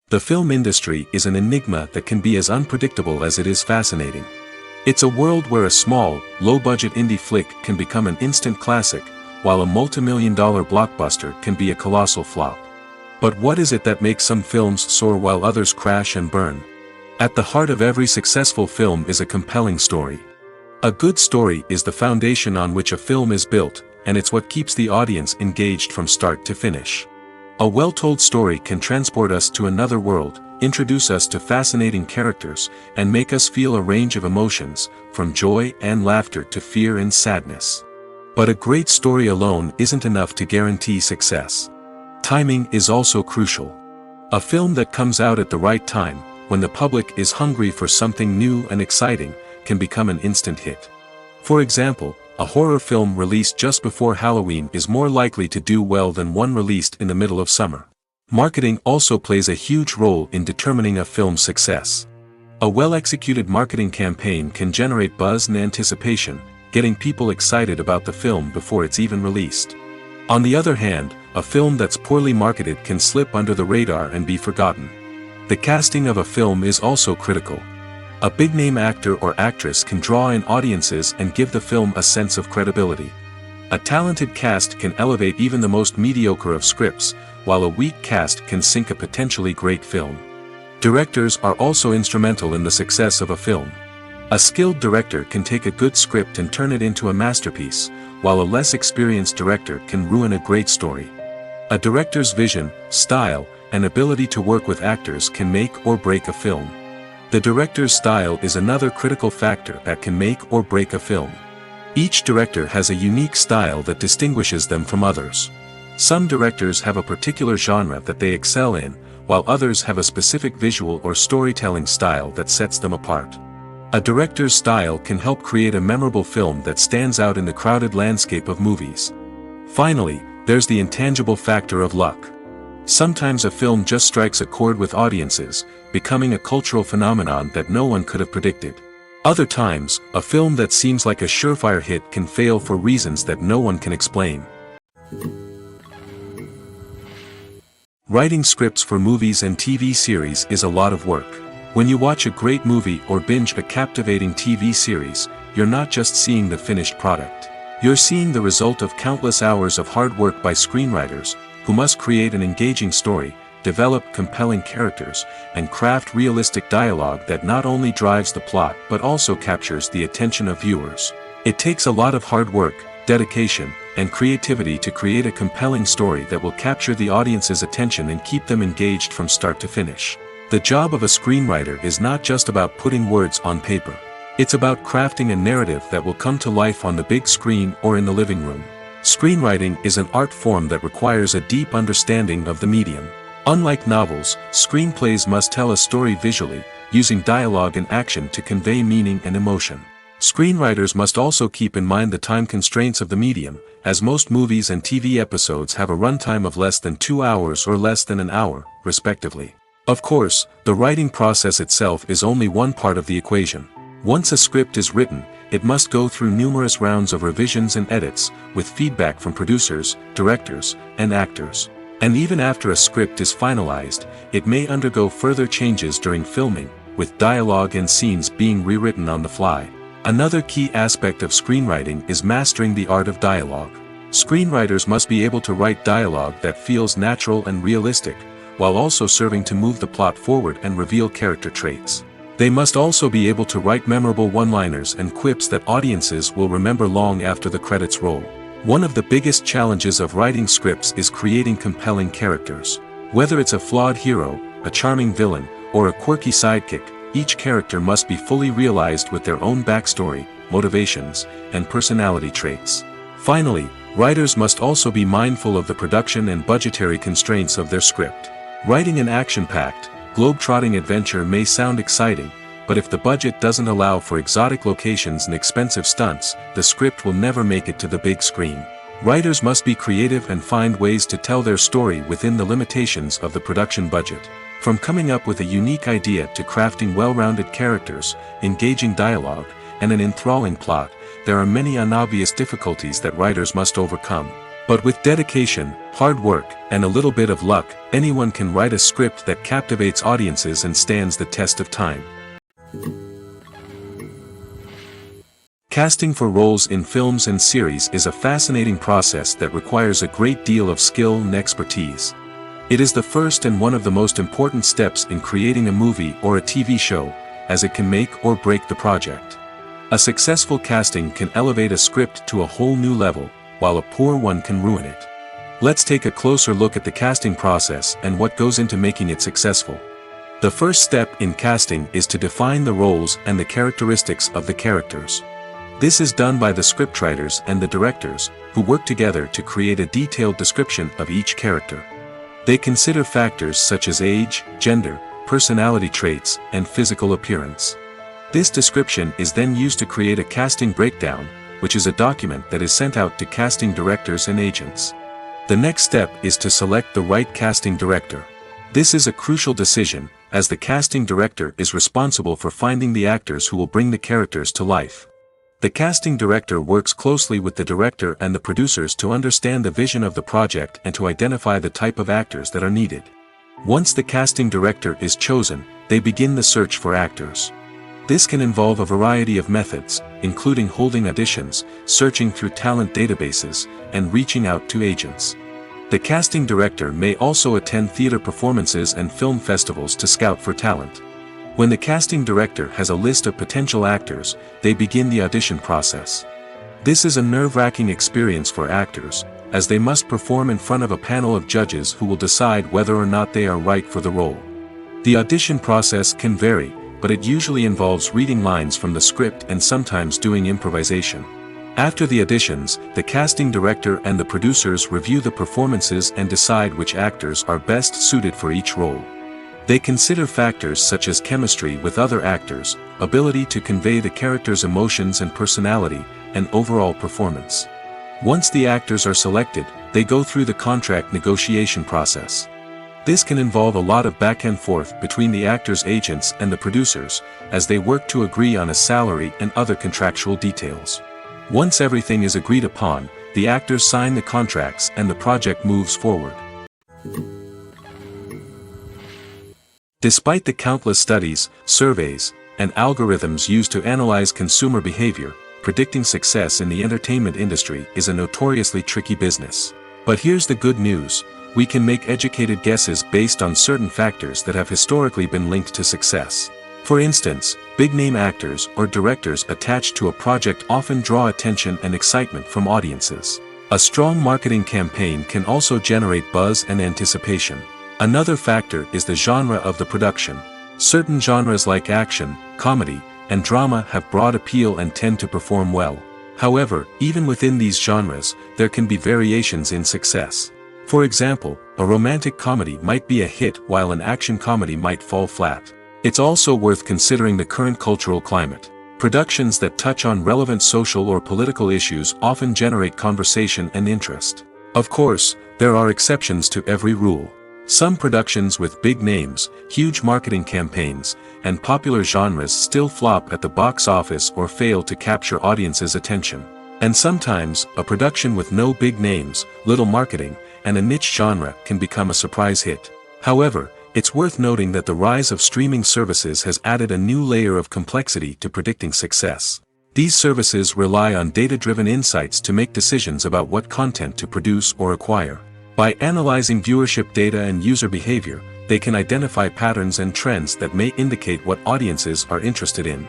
The film industry is an enigma that can be as unpredictable as it is fascinating. It's a world where a small, low-budget indie flick can become an instant classic, while a multi-million-dollar blockbuster can be a colossal flop. But what is it that makes some films soar while others crash and burn? At the heart of every successful film is a compelling story. A good story is the foundation on which a film is built, and it's what keeps the audience engaged from start to finish. A well-told story can transport us to another world, introduce us to fascinating characters, and make us feel a range of emotions, from joy and laughter to fear and sadness. But a great story alone isn't enough to guarantee success. Timing is also crucial. A film that comes out at the right time, when the public is hungry for something new and exciting, can become an instant hit. For example, a horror film released just before Halloween is more likely to do well than one released in the middle of summer. Marketing also plays a huge role in determining a film's success. A well-executed marketing campaign can generate buzz and anticipation, getting people excited about the film before it's even released. On the other hand, a film that's poorly marketed can slip under the radar and be forgotten. The casting of a film is also critical. A big-name actor or actress can draw in audiences and give the film a sense of credibility. A talented cast can elevate even the most mediocre of scripts, while a weak cast can sink a potentially great film. Directors are also instrumental in the success of a film. A skilled director can take a good script and turn it into a masterpiece, while a less experienced director can ruin a great story. A director's vision, style, and ability to work with actors can make or break a film. The director's style is another critical factor that can make or break a film. Each director has a unique style that distinguishes them from others. Some directors have a particular genre that they excel in, while others have a specific visual or storytelling style that sets them apart. A director's style can help create a memorable film that stands out in the crowded landscape of movies. Finally, there's the intangible factor of luck. Sometimes a film just strikes a chord with audiences, becoming a cultural phenomenon that no one could have predicted. Other times, a film that seems like a surefire hit can fail for reasons that no one can explain. Writing scripts for movies and TV series is a lot of work. When you watch a great movie or binge a captivating TV series, you're not just seeing the finished product. You're seeing the result of countless hours of hard work by screenwriters, who must create an engaging story, develop compelling characters, and craft realistic dialogue that not only drives the plot but also captures the attention of viewers. It takes a lot of hard work, dedication, and creativity to create a compelling story that will capture the audience's attention and keep them engaged from start to finish. The job of a screenwriter is not just about putting words on paper. It's about crafting a narrative that will come to life on the big screen or in the living room. Screenwriting is an art form that requires a deep understanding of the medium. Unlike novels, screenplays must tell a story visually, using dialogue and action to convey meaning and emotion. Screenwriters must also keep in mind the time constraints of the medium, as most movies and TV episodes have a runtime of less than 2 hours or less than an hour, respectively. Of course, the writing process itself is only one part of the equation. Once a script is written, it must go through numerous rounds of revisions and edits, with feedback from producers, directors, and actors. And even after a script is finalized, it may undergo further changes during filming, with dialogue and scenes being rewritten on the fly. Another key aspect of screenwriting is mastering the art of dialogue. Screenwriters must be able to write dialogue that feels natural and realistic, while also serving to move the plot forward and reveal character traits. They must also be able to write memorable one-liners and quips that audiences will remember long after the credits roll. One of the biggest challenges of writing scripts is creating compelling characters. Whether it's a flawed hero, a charming villain, or a quirky sidekick, each character must be fully realized with their own backstory, motivations, and personality traits. Finally, writers must also be mindful of the production and budgetary constraints of their script. Writing an action-packed, globe-trotting adventure may sound exciting, but if the budget doesn't allow for exotic locations and expensive stunts, the script will never make it to the big screen. Writers must be creative and find ways to tell their story within the limitations of the production budget. From coming up with a unique idea to crafting well-rounded characters, engaging dialogue, and an enthralling plot, there are many unobvious difficulties that writers must overcome. But with dedication, hard work, and a little bit of luck, anyone can write a script that captivates audiences and stands the test of time. Casting for roles in films and series is a fascinating process that requires a great deal of skill and expertise. It is the first and one of the most important steps in creating a movie or a TV show, as it can make or break the project. A successful casting can elevate a script to a whole new level, while a poor one can ruin it. Let's take a closer look at the casting process and what goes into making it successful. The first step in casting is to define the roles and the characteristics of the characters. This is done by the scriptwriters and the directors, who work together to create a detailed description of each character. They consider factors such as age, gender, personality traits, and physical appearance. This description is then used to create a casting breakdown, which is a document that is sent out to casting directors and agents. The next step is to select the right casting director. This is a crucial decision, as the casting director is responsible for finding the actors who will bring the characters to life. The casting director works closely with the director and the producers to understand the vision of the project and to identify the type of actors that are needed. Once the casting director is chosen, they begin the search for actors. This can involve a variety of methods, including holding auditions, searching through talent databases, and reaching out to agents. The casting director may also attend theater performances and film festivals to scout for talent. When the casting director has a list of potential actors, they begin the audition process. This is a nerve-wracking experience for actors, as they must perform in front of a panel of judges who will decide whether or not they are right for the role. The audition process can vary, but it usually involves reading lines from the script and sometimes doing improvisation. After the auditions, the casting director and the producers review the performances and decide which actors are best suited for each role. They consider factors such as chemistry with other actors, ability to convey the character's emotions and personality, and overall performance. Once the actors are selected, they go through the contract negotiation process. This can involve a lot of back and forth between the actors' agents and the producers, as they work to agree on a salary and other contractual details. Once everything is agreed upon, the actors sign the contracts and the project moves forward. Despite the countless studies, surveys, and algorithms used to analyze consumer behavior, predicting success in the entertainment industry is a notoriously tricky business. But here's the good news: we can make educated guesses based on certain factors that have historically been linked to success. For instance, big-name actors or directors attached to a project often draw attention and excitement from audiences. A strong marketing campaign can also generate buzz and anticipation. Another factor is the genre of the production. Certain genres like action, comedy, and drama have broad appeal and tend to perform well. However, even within these genres, there can be variations in success. For example, a romantic comedy might be a hit while an action comedy might fall flat. It's also worth considering the current cultural climate. Productions that touch on relevant social or political issues often generate conversation and interest. Of course, there are exceptions to every rule. Some productions with big names, huge marketing campaigns, and popular genres still flop at the box office or fail to capture audiences' attention. And sometimes, a production with no big names, little marketing, and a niche genre can become a surprise hit. However, it's worth noting that the rise of streaming services has added a new layer of complexity to predicting success. These services rely on data-driven insights to make decisions about what content to produce or acquire. By analyzing viewership data and user behavior, they can identify patterns and trends that may indicate what audiences are interested in.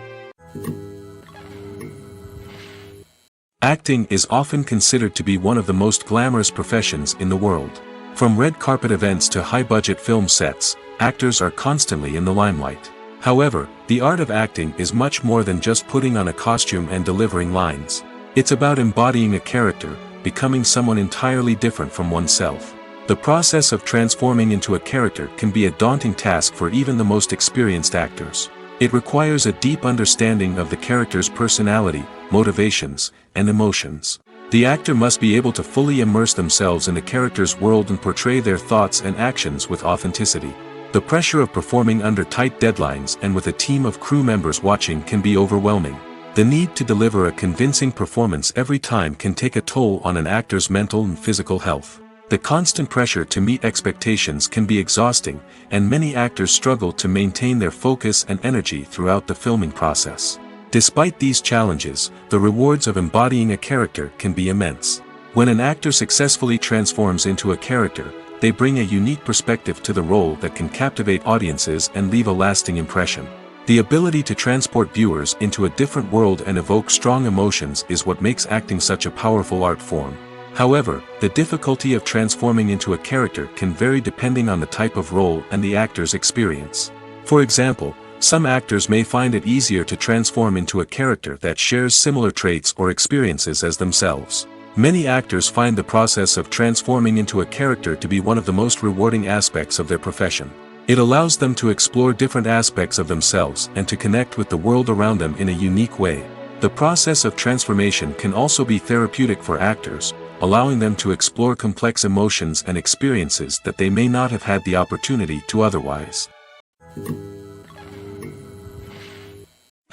Acting is often considered to be one of the most glamorous professions in the world. From red carpet events to high-budget film sets, actors are constantly in the limelight. However, the art of acting is much more than just putting on a costume and delivering lines. It's about embodying a character, becoming someone entirely different from oneself. The process of transforming into a character can be a daunting task for even the most experienced actors. It requires a deep understanding of the character's personality, motivations, and emotions. The actor must be able to fully immerse themselves in the character's world and portray their thoughts and actions with authenticity. The pressure of performing under tight deadlines and with a team of crew members watching can be overwhelming. The need to deliver a convincing performance every time can take a toll on an actor's mental and physical health. The constant pressure to meet expectations can be exhausting, and many actors struggle to maintain their focus and energy throughout the filming process. Despite these challenges, the rewards of embodying a character can be immense. When an actor successfully transforms into a character, they bring a unique perspective to the role that can captivate audiences and leave a lasting impression. The ability to transport viewers into a different world and evoke strong emotions is what makes acting such a powerful art form. However, the difficulty of transforming into a character can vary depending on the type of role and the actor's experience. For example, some actors may find it easier to transform into a character that shares similar traits or experiences as themselves. Many actors find the process of transforming into a character to be one of the most rewarding aspects of their profession. It allows them to explore different aspects of themselves and to connect with the world around them in a unique way. The process of transformation can also be therapeutic for actors, allowing them to explore complex emotions and experiences that they may not have had the opportunity to otherwise.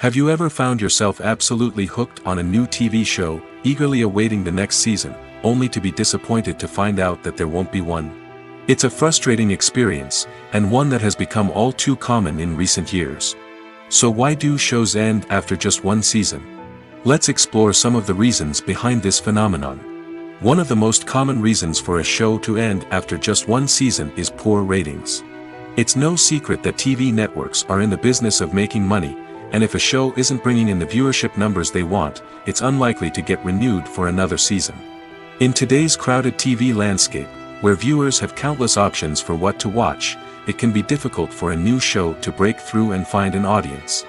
Have you ever found yourself absolutely hooked on a new TV show, eagerly awaiting the next season, only to be disappointed to find out that there won't be one? It's a frustrating experience, and one that has become all too common in recent years. So why do shows end after just one season? Let's explore some of the reasons behind this phenomenon. One of the most common reasons for a show to end after just one season is poor ratings. It's no secret that TV networks are in the business of making money, and if a show isn't bringing in the viewership numbers they want, it's unlikely to get renewed for another season. In today's crowded TV landscape, where viewers have countless options for what to watch, it can be difficult for a new show to break through and find an audience.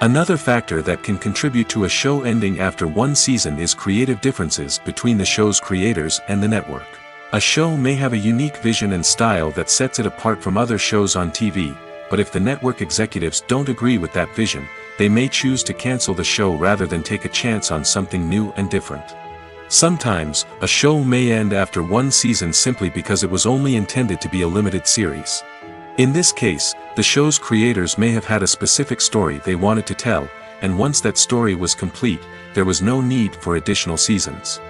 Another factor that can contribute to a show ending after one season is creative differences between the show's creators and the network. A show may have a unique vision and style that sets it apart from other shows on TV, but if the network executives don't agree with that vision, they may choose to cancel the show rather than take a chance on something new and different. Sometimes, a show may end after one season simply because it was only intended to be a limited series. In this case, the show's creators may have had a specific story they wanted to tell, and once that story was complete, there was no need for additional seasons.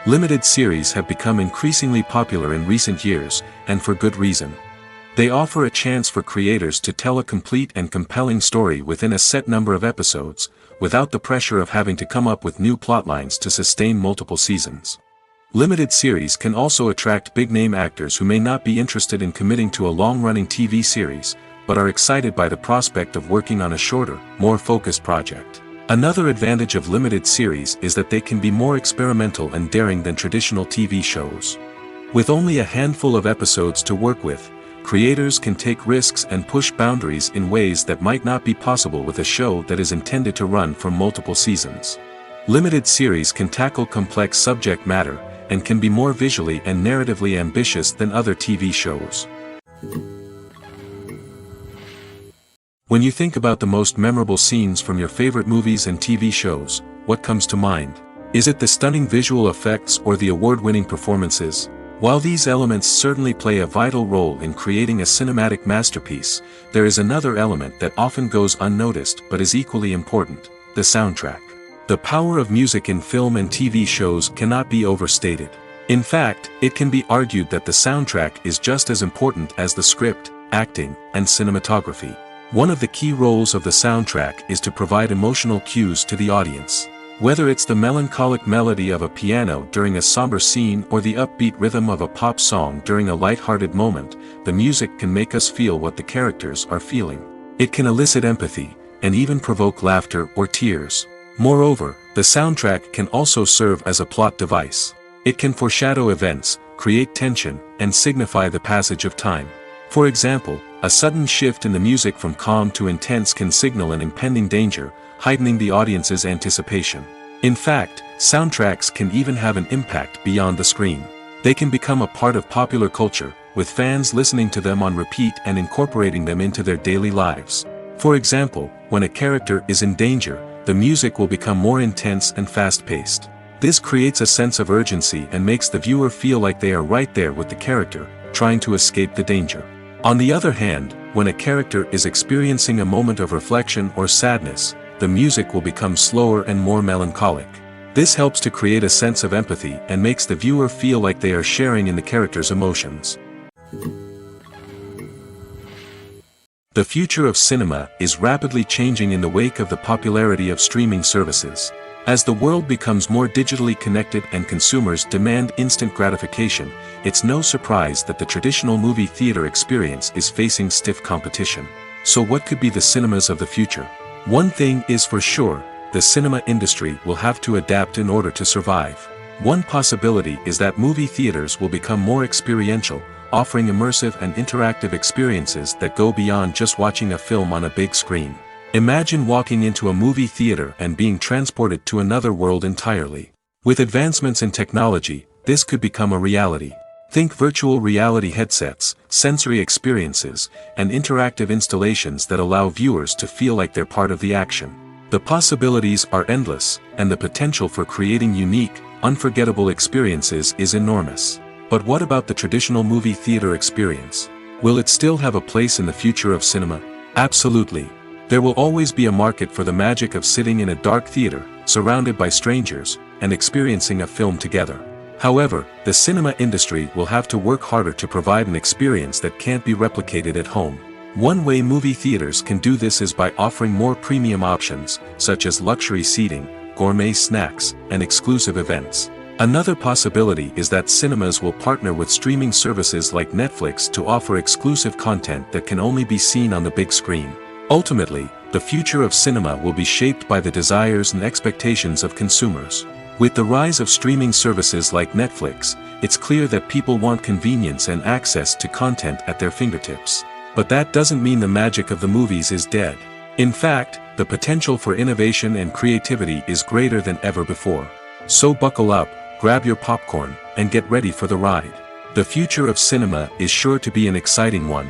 Limited series have become increasingly popular in recent years, and for good reason. They offer a chance for creators to tell a complete and compelling story within a set number of episodes, without the pressure of having to come up with new plotlines to sustain multiple seasons. Limited series can also attract big-name actors who may not be interested in committing to a long-running TV series, but are excited by the prospect of working on a shorter, more focused project. Another advantage of limited series is that they can be more experimental and daring than traditional TV shows. With only a handful of episodes to work with, creators can take risks and push boundaries in ways that might not be possible with a show that is intended to run for multiple seasons. Limited series can tackle complex subject matter, and can be more visually and narratively ambitious than other TV shows. When you think about the most memorable scenes from your favorite movies and TV shows, what comes to mind? Is it the stunning visual effects or the award-winning performances? While these elements certainly play a vital role in creating a cinematic masterpiece, there is another element that often goes unnoticed but is equally important: the soundtrack. The power of music in film and TV shows cannot be overstated. In fact, it can be argued that the soundtrack is just as important as the script, acting, and cinematography. One of the key roles of the soundtrack is to provide emotional cues to the audience. Whether it's the melancholic melody of a piano during a somber scene or the upbeat rhythm of a pop song during a light-hearted moment, the music can make us feel what the characters are feeling. It can elicit empathy, and even provoke laughter or tears. Moreover, the soundtrack can also serve as a plot device. It can foreshadow events, create tension, and signify the passage of time. For example, a sudden shift in the music from calm to intense can signal an impending danger, heightening the audience's anticipation. In fact, soundtracks can even have an impact beyond the screen. They can become a part of popular culture, with fans listening to them on repeat and incorporating them into their daily lives. For example, when a character is in danger, the music will become more intense and fast-paced. This creates a sense of urgency and makes the viewer feel like they are right there with the character, trying to escape the danger. On the other hand, when a character is experiencing a moment of reflection or sadness, the music will become slower and more melancholic. This helps to create a sense of empathy and makes the viewer feel like they are sharing in the character's emotions. The future of cinema is rapidly changing in the wake of the popularity of streaming services. As the world becomes more digitally connected and consumers demand instant gratification, it's no surprise that the traditional movie theater experience is facing stiff competition. So what could be the cinemas of the future? One thing is for sure: the cinema industry will have to adapt in order to survive. One possibility is that movie theaters will become more experiential, offering immersive and interactive experiences that go beyond just watching a film on a big screen. Imagine walking into a movie theater and being transported to another world entirely. With advancements in technology, this could become a reality. Think virtual reality headsets, sensory experiences, and interactive installations that allow viewers to feel like they're part of the action. The possibilities are endless, and the potential for creating unique, unforgettable experiences is enormous. But what about the traditional movie theater experience? Will it still have a place in the future of cinema? Absolutely. There will always be a market for the magic of sitting in a dark theater, surrounded by strangers, and experiencing a film together. However, the cinema industry will have to work harder to provide an experience that can't be replicated at home. One way movie theaters can do this is by offering more premium options, such as luxury seating, gourmet snacks, and exclusive events. Another possibility is that cinemas will partner with streaming services like Netflix to offer exclusive content that can only be seen on the big screen. Ultimately, the future of cinema will be shaped by the desires and expectations of consumers. With the rise of streaming services like Netflix, it's clear that people want convenience and access to content at their fingertips. But that doesn't mean the magic of the movies is dead. In fact, the potential for innovation and creativity is greater than ever before. So buckle up, grab your popcorn, and get ready for the ride. The future of cinema is sure to be an exciting one.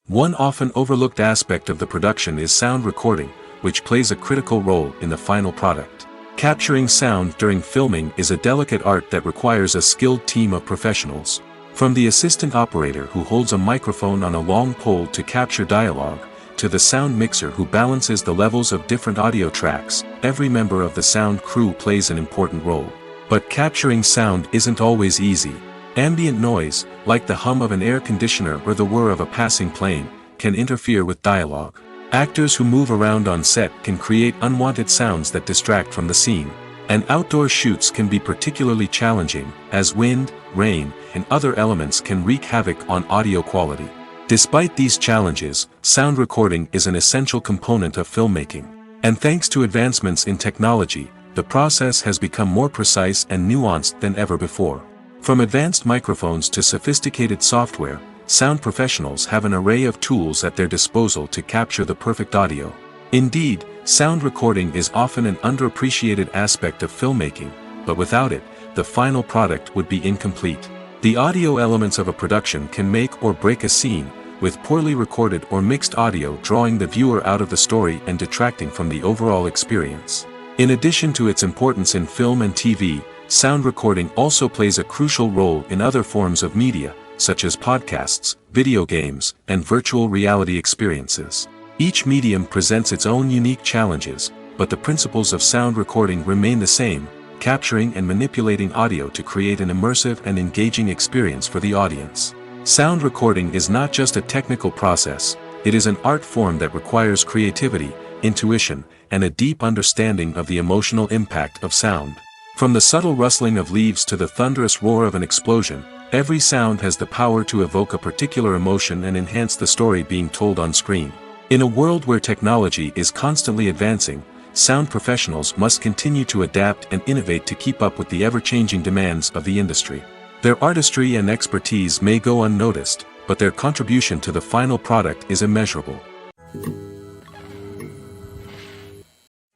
One often overlooked aspect of the production is sound recording, which plays a critical role in the final product. Capturing sound during filming is a delicate art that requires a skilled team of professionals. From the assistant operator who holds a microphone on a long pole to capture dialogue, to the sound mixer who balances the levels of different audio tracks, every member of the sound crew plays an important role. But capturing sound isn't always easy. Ambient noise, like the hum of an air conditioner or the whir of a passing plane, can interfere with dialogue. Actors who move around on set can create unwanted sounds that distract from the scene. And outdoor shoots can be particularly challenging, as wind, rain, and other elements can wreak havoc on audio quality. Despite these challenges, sound recording is an essential component of filmmaking. And thanks to advancements in technology, the process has become more precise and nuanced than ever before. From advanced microphones to sophisticated software, sound professionals have an array of tools at their disposal to capture the perfect audio. Indeed, sound recording is often an underappreciated aspect of filmmaking, but without it, the final product would be incomplete. The audio elements of a production can make or break a scene, with poorly recorded or mixed audio drawing the viewer out of the story and detracting from the overall experience. In addition to its importance in film and TV, sound recording also plays a crucial role in other forms of media, such as podcasts, video games, and virtual reality experiences. Each medium presents its own unique challenges, but the principles of sound recording remain the same, capturing and manipulating audio to create an immersive and engaging experience for the audience. Sound recording is not just a technical process, it is an art form that requires creativity, intuition, and a deep understanding of the emotional impact of sound. From the subtle rustling of leaves to the thunderous roar of an explosion, every sound has the power to evoke a particular emotion and enhance the story being told on screen. In a world where technology is constantly advancing, sound professionals must continue to adapt and innovate to keep up with the ever-changing demands of the industry. Their artistry and expertise may go unnoticed, but their contribution to the final product is immeasurable.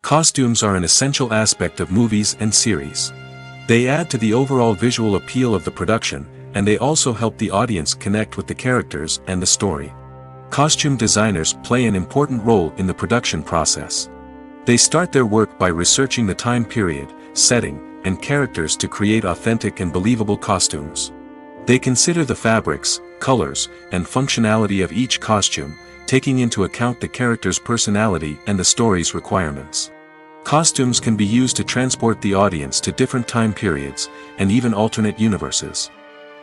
Costumes are an essential aspect of movies and series. They add to the overall visual appeal of the production, and they also help the audience connect with the characters and the story. Costume designers play an important role in the production process. They start their work by researching the time period, setting, and characters to create authentic and believable costumes. They consider the fabrics, colors, and functionality of each costume, taking into account the character's personality and the story's requirements. Costumes can be used to transport the audience to different time periods, and even alternate universes.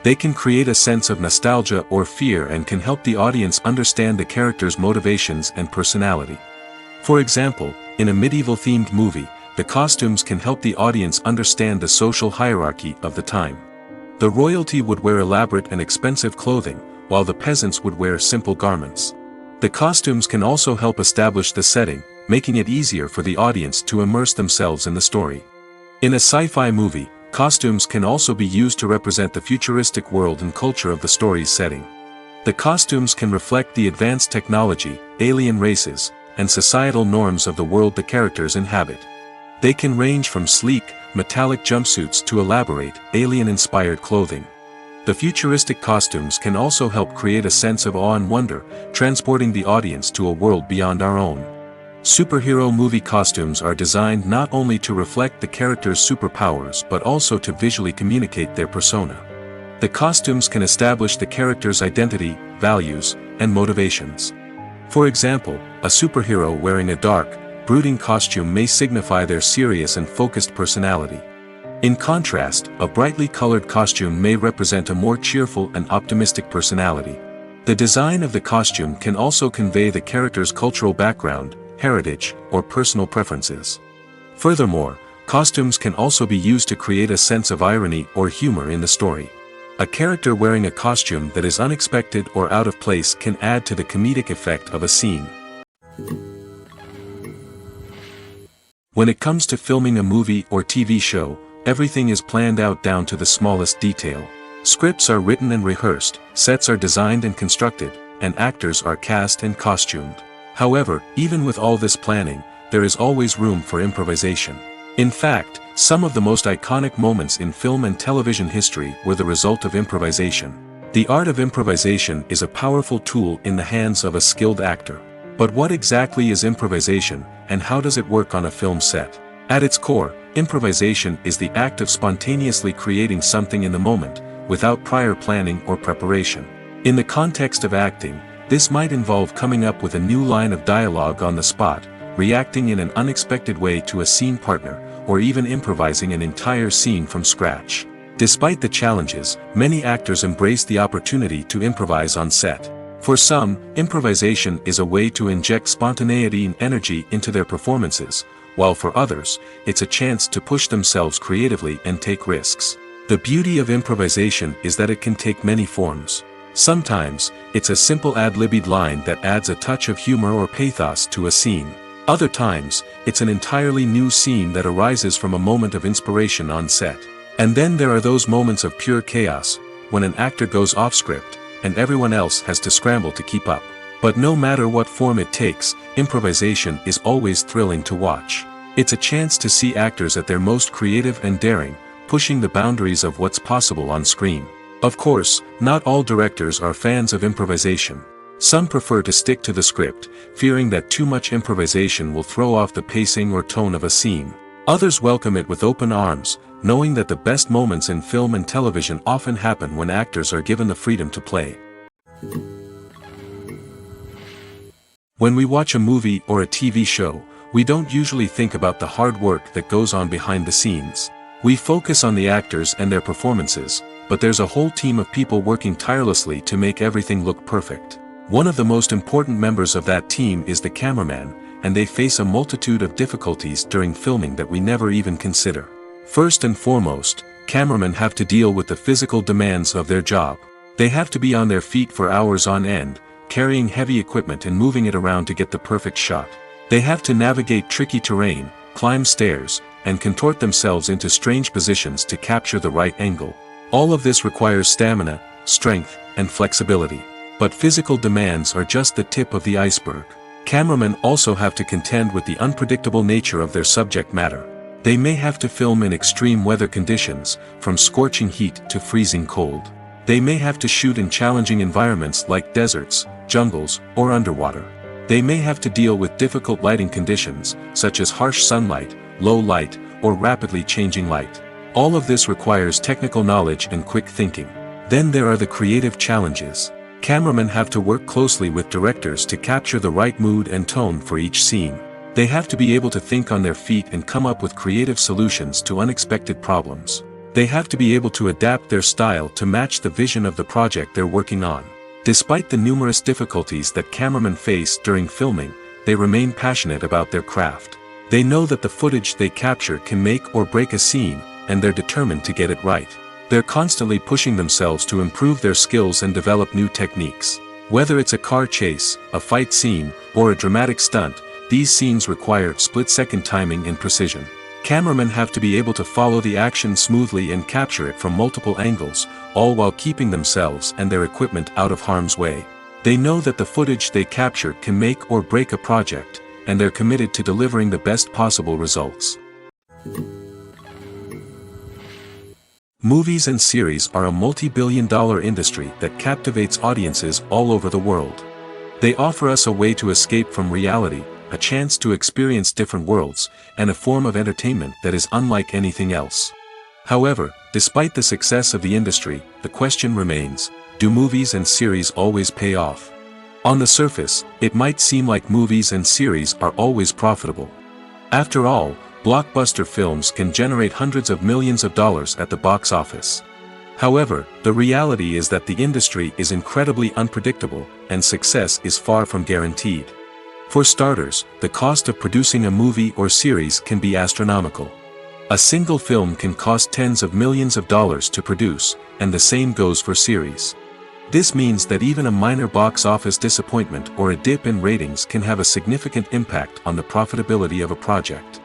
They can create a sense of nostalgia or fear and can help the audience understand the character's motivations and personality. For example, in a medieval-themed movie, the costumes can help the audience understand the social hierarchy of the time. The royalty would wear elaborate and expensive clothing, while the peasants would wear simple garments. The costumes can also help establish the setting, making it easier for the audience to immerse themselves in the story. In a sci-fi movie, costumes can also be used to represent the futuristic world and culture of the story's setting. The costumes can reflect the advanced technology, alien races, and societal norms of the world the characters inhabit. They can range from sleek, metallic jumpsuits to elaborate, alien-inspired clothing. The futuristic costumes can also help create a sense of awe and wonder, transporting the audience to a world beyond our own. Superhero movie costumes are designed not only to reflect the character's superpowers but also to visually communicate their persona. The costumes can establish the character's identity, values, and motivations. For example, a superhero wearing a dark, brooding costume may signify their serious and focused personality. In contrast, a brightly colored costume may represent a more cheerful and optimistic personality. The design of the costume can also convey the character's cultural background, heritage, or personal preferences. Furthermore, costumes can also be used to create a sense of irony or humor in the story. A character wearing a costume that is unexpected or out of place can add to the comedic effect of a scene. When it comes to filming a movie or TV show, everything is planned out down to the smallest detail. Scripts are written and rehearsed, sets are designed and constructed, and actors are cast and costumed. However, even with all this planning, there is always room for improvisation. In fact, some of the most iconic moments in film and television history were the result of improvisation. The art of improvisation is a powerful tool in the hands of a skilled actor. But what exactly is improvisation, and how does it work on a film set? At its core, improvisation is the act of spontaneously creating something in the moment, without prior planning or preparation. In the context of acting, this might involve coming up with a new line of dialogue on the spot, reacting in an unexpected way to a scene partner, or even improvising an entire scene from scratch. Despite the challenges, many actors embrace the opportunity to improvise on set. For some, improvisation is a way to inject spontaneity and energy into their performances, while for others, it's a chance to push themselves creatively and take risks. The beauty of improvisation is that it can take many forms. Sometimes, it's a simple ad-libbed line that adds a touch of humor or pathos to a scene. Other times, it's an entirely new scene that arises from a moment of inspiration on set. And then there are those moments of pure chaos, when an actor goes off script, and everyone else has to scramble to keep up. But no matter what form it takes, improvisation is always thrilling to watch. It's a chance to see actors at their most creative and daring, pushing the boundaries of what's possible on screen. Of course, not all directors are fans of improvisation. Some prefer to stick to the script, fearing that too much improvisation will throw off the pacing or tone of a scene. Others welcome it with open arms, knowing that the best moments in film and television often happen when actors are given the freedom to play. When we watch a movie or a TV show, we don't usually think about the hard work that goes on behind the scenes. We focus on the actors and their performances, but there's a whole team of people working tirelessly to make everything look perfect. One of the most important members of that team is the cameraman, and they face a multitude of difficulties during filming that we never even consider. First and foremost, cameramen have to deal with the physical demands of their job. They have to be on their feet for hours on end, carrying heavy equipment and moving it around to get the perfect shot. They have to navigate tricky terrain, climb stairs, and contort themselves into strange positions to capture the right angle. All of this requires stamina, strength, and flexibility. But physical demands are just the tip of the iceberg. Cameramen also have to contend with the unpredictable nature of their subject matter. They may have to film in extreme weather conditions, from scorching heat to freezing cold. They may have to shoot in challenging environments like deserts, jungles, or underwater. They may have to deal with difficult lighting conditions, such as harsh sunlight, low light, or rapidly changing light. All of this requires technical knowledge and quick thinking. Then there are the creative challenges. Cameramen have to work closely with directors to capture the right mood and tone for each scene. They have to be able to think on their feet and come up with creative solutions to unexpected problems. They have to be able to adapt their style to match the vision of the project they're working on. Despite the numerous difficulties that cameramen face during filming, they remain passionate about their craft. They know that the footage they capture can make or break a scene, and they're determined to get it right. They're constantly pushing themselves to improve their skills and develop new techniques. Whether it's a car chase, a fight scene, or a dramatic stunt, these scenes require split-second timing and precision. Cameramen have to be able to follow the action smoothly and capture it from multiple angles, all while keeping themselves and their equipment out of harm's way. They know that the footage they capture can make or break a project, and they're committed to delivering the best possible results. Movies and series are a multi-billion-dollar industry that captivates audiences all over the world. They offer us a way to escape from reality, a chance to experience different worlds, and a form of entertainment that is unlike anything else. However, despite the success of the industry, the question remains, do movies and series always pay off? On the surface, it might seem like movies and series are always profitable. After all, blockbuster films can generate hundreds of millions of dollars at the box office. However, the reality is that the industry is incredibly unpredictable, and success is far from guaranteed. For starters, the cost of producing a movie or series can be astronomical. A single film can cost tens of millions of dollars to produce, and the same goes for series. This means that even a minor box office disappointment or a dip in ratings can have a significant impact on the profitability of a project.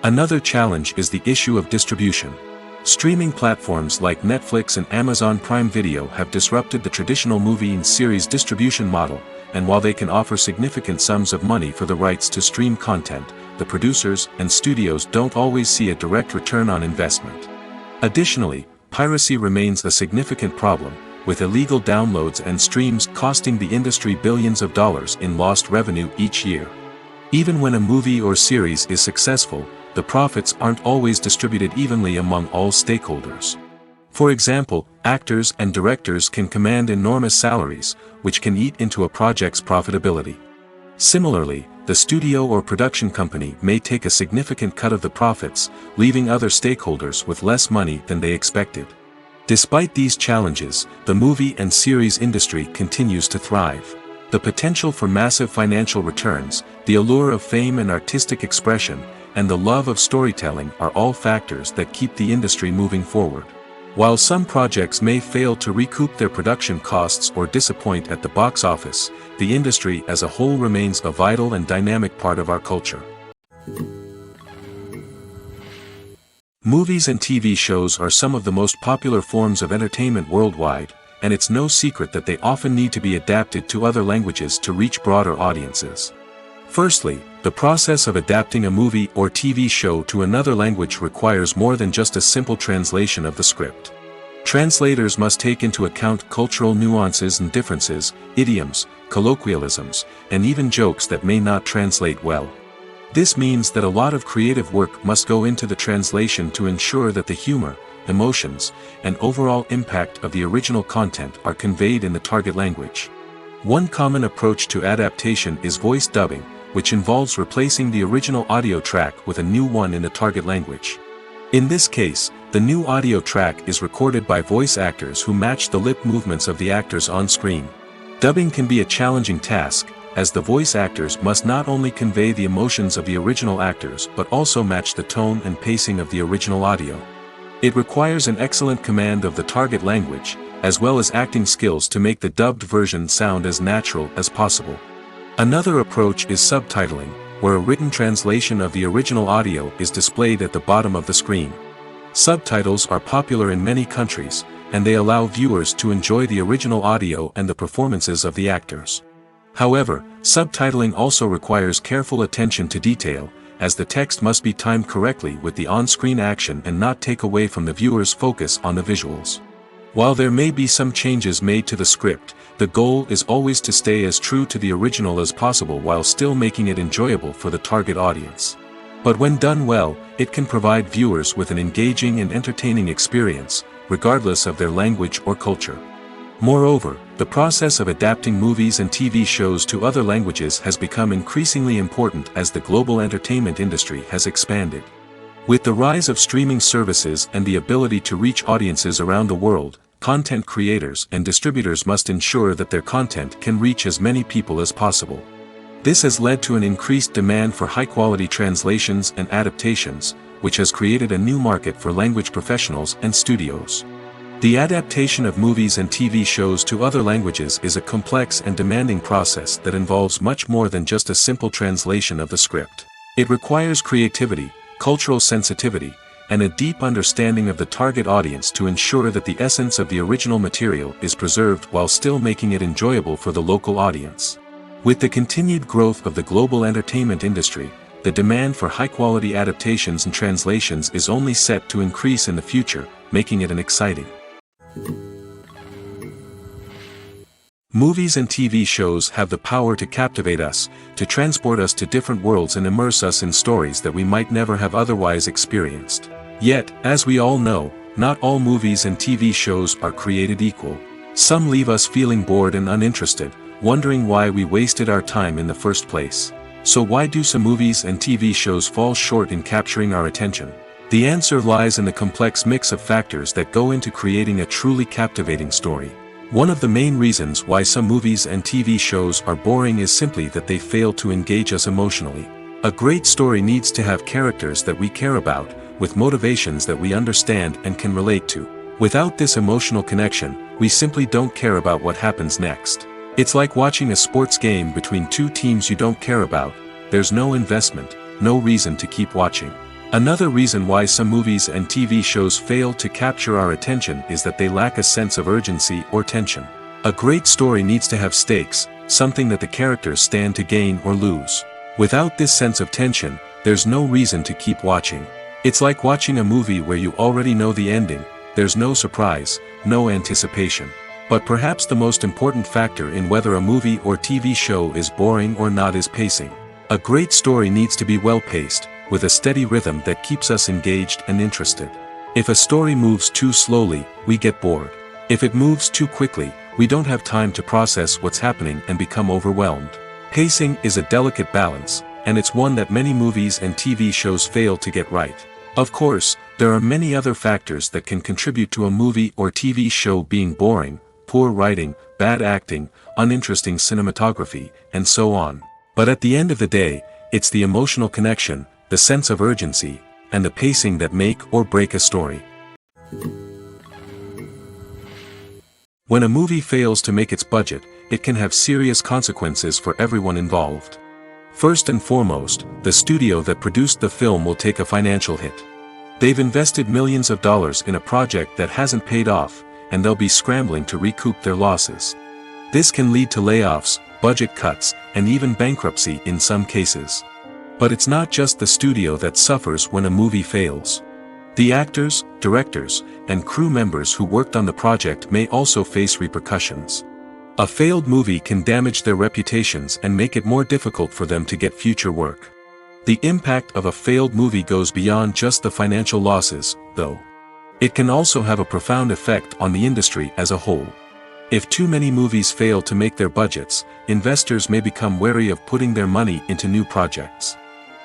Another challenge is the issue of distribution. Streaming platforms like Netflix and Amazon Prime Video have disrupted the traditional movie and series distribution model, and while they can offer significant sums of money for the rights to stream content, the producers and studios don't always see a direct return on investment. Additionally, piracy remains a significant problem, with illegal downloads and streams costing the industry billions of dollars in lost revenue each year. Even when a movie or series is successful, the profits aren't always distributed evenly among all stakeholders. For example, actors and directors can command enormous salaries, which can eat into a project's profitability. Similarly, the studio or production company may take a significant cut of the profits, leaving other stakeholders with less money than they expected. Despite these challenges, the movie and series industry continues to thrive. The potential for massive financial returns, the allure of fame and artistic expression, and the love of storytelling are all factors that keep the industry moving forward. While some projects may fail to recoup their production costs or disappoint at the box office, the industry as a whole remains a vital and dynamic part of our culture. Movies and TV shows are some of the most popular forms of entertainment worldwide, and it's no secret that they often need to be adapted to other languages to reach broader audiences. Firstly, the process of adapting a movie or TV show to another language requires more than just a simple translation of the script. Translators must take into account cultural nuances and differences, idioms, colloquialisms, and even jokes that may not translate well. This means that a lot of creative work must go into the translation to ensure that the humor, emotions, and overall impact of the original content are conveyed in the target language. One common approach to adaptation is voice dubbing, which involves replacing the original audio track with a new one in the target language. In this case, the new audio track is recorded by voice actors who match the lip movements of the actors on screen. Dubbing can be a challenging task, as the voice actors must not only convey the emotions of the original actors but also match the tone and pacing of the original audio. It requires an excellent command of the target language, as well as acting skills to make the dubbed version sound as natural as possible. Another approach is subtitling, where a written translation of the original audio is displayed at the bottom of the screen. Subtitles are popular in many countries, and they allow viewers to enjoy the original audio and the performances of the actors. However, subtitling also requires careful attention to detail, as the text must be timed correctly with the on-screen action and not take away from the viewer's focus on the visuals. While there may be some changes made to the script, the goal is always to stay as true to the original as possible while still making it enjoyable for the target audience. But when done well, it can provide viewers with an engaging and entertaining experience, regardless of their language or culture. Moreover, the process of adapting movies and TV shows to other languages has become increasingly important as the global entertainment industry has expanded. With the rise of streaming services and the ability to reach audiences around the world, content creators and distributors must ensure that their content can reach as many people as possible. This has led to an increased demand for high-quality translations and adaptations, which has created a new market for language professionals and studios. The adaptation of movies and TV shows to other languages is a complex and demanding process that involves much more than just a simple translation of the script. It requires creativity, cultural sensitivity, and a deep understanding of the target audience to ensure that the essence of the original material is preserved while still making it enjoyable for the local audience. With the continued growth of the global entertainment industry, the demand for high-quality adaptations and translations is only set to increase in the future, making it an exciting. Movies and TV shows have the power to captivate us, to transport us to different worlds and immerse us in stories that we might never have otherwise experienced. Yet, as we all know, not all movies and TV shows are created equal. Some leave us feeling bored and uninterested, wondering why we wasted our time in the first place. So why do some movies and TV shows fall short in capturing our attention? The answer lies in the complex mix of factors that go into creating a truly captivating story. One of the main reasons why some movies and TV shows are boring is simply that they fail to engage us emotionally. A great story needs to have characters that we care about, with motivations that we understand and can relate to. Without this emotional connection, we simply don't care about what happens next. It's like watching a sports game between two teams you don't care about. There's no investment, no reason to keep watching. Another reason why some movies and TV shows fail to capture our attention is that they lack a sense of urgency or tension. A great story needs to have stakes, something that the characters stand to gain or lose. Without this sense of tension, there's no reason to keep watching. It's like watching a movie where you already know the ending. There's no surprise, no anticipation. But perhaps the most important factor in whether a movie or TV show is boring or not is pacing. A great story needs to be well-paced, with a steady rhythm that keeps us engaged and interested. If a story moves too slowly, we get bored. If it moves too quickly, we don't have time to process what's happening and become overwhelmed. Pacing is a delicate balance, and it's one that many movies and TV shows fail to get right. Of course, there are many other factors that can contribute to a movie or TV show being boring: poor writing, bad acting, uninteresting cinematography, and so on. But at the end of the day, it's the emotional connection, the sense of urgency, and the pacing that make or break a story. When a movie fails to make its budget, it can have serious consequences for everyone involved. First and foremost, the studio that produced the film will take a financial hit. They've invested millions of dollars in a project that hasn't paid off, and they'll be scrambling to recoup their losses. This can lead to layoffs, budget cuts, and even bankruptcy in some cases. But it's not just the studio that suffers when a movie fails. The actors, directors, and crew members who worked on the project may also face repercussions. A failed movie can damage their reputations and make it more difficult for them to get future work. The impact of a failed movie goes beyond just the financial losses, though. It can also have a profound effect on the industry as a whole. If too many movies fail to make their budgets, investors may become wary of putting their money into new projects.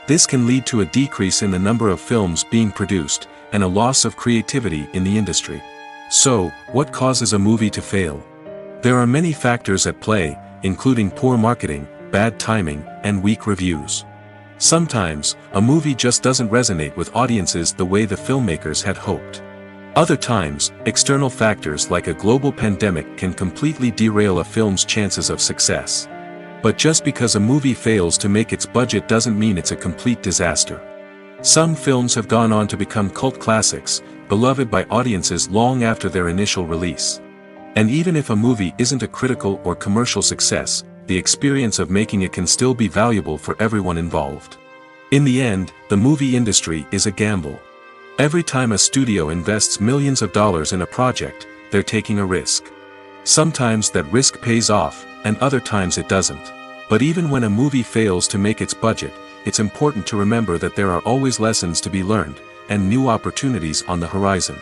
This can lead to a decrease in the number of films being produced, and a loss of creativity in the industry. So, what causes a movie to fail? There are many factors at play, including poor marketing, bad timing, and weak reviews. Sometimes, a movie just doesn't resonate with audiences the way the filmmakers had hoped. Other times, external factors like a global pandemic can completely derail a film's chances of success. But just because a movie fails to make its budget doesn't mean it's a complete disaster. Some films have gone on to become cult classics, beloved by audiences long after their initial release. And even if a movie isn't a critical or commercial success, the experience of making it can still be valuable for everyone involved. In the end, the movie industry is a gamble. Every time a studio invests millions of dollars in a project, they're taking a risk. Sometimes that risk pays off, and other times it doesn't. But even when a movie fails to make its budget, it's important to remember that there are always lessons to be learned, and new opportunities on the horizon.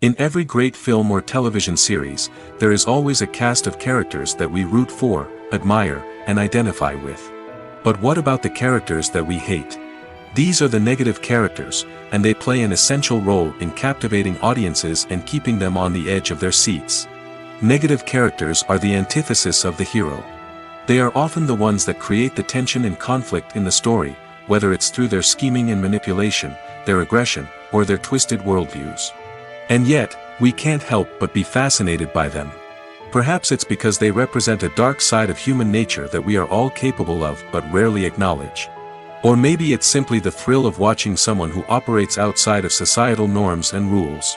In every great film or television series, there is always a cast of characters that we root for, admire, and identify with. But what about the characters that we hate? These are the negative characters, and they play an essential role in captivating audiences and keeping them on the edge of their seats. Negative characters are the antithesis of the hero. They are often the ones that create the tension and conflict in the story, whether it's through their scheming and manipulation, their aggression, or their twisted worldviews. And yet, we can't help but be fascinated by them. Perhaps it's because they represent a dark side of human nature that we are all capable of but rarely acknowledge. Or maybe it's simply the thrill of watching someone who operates outside of societal norms and rules.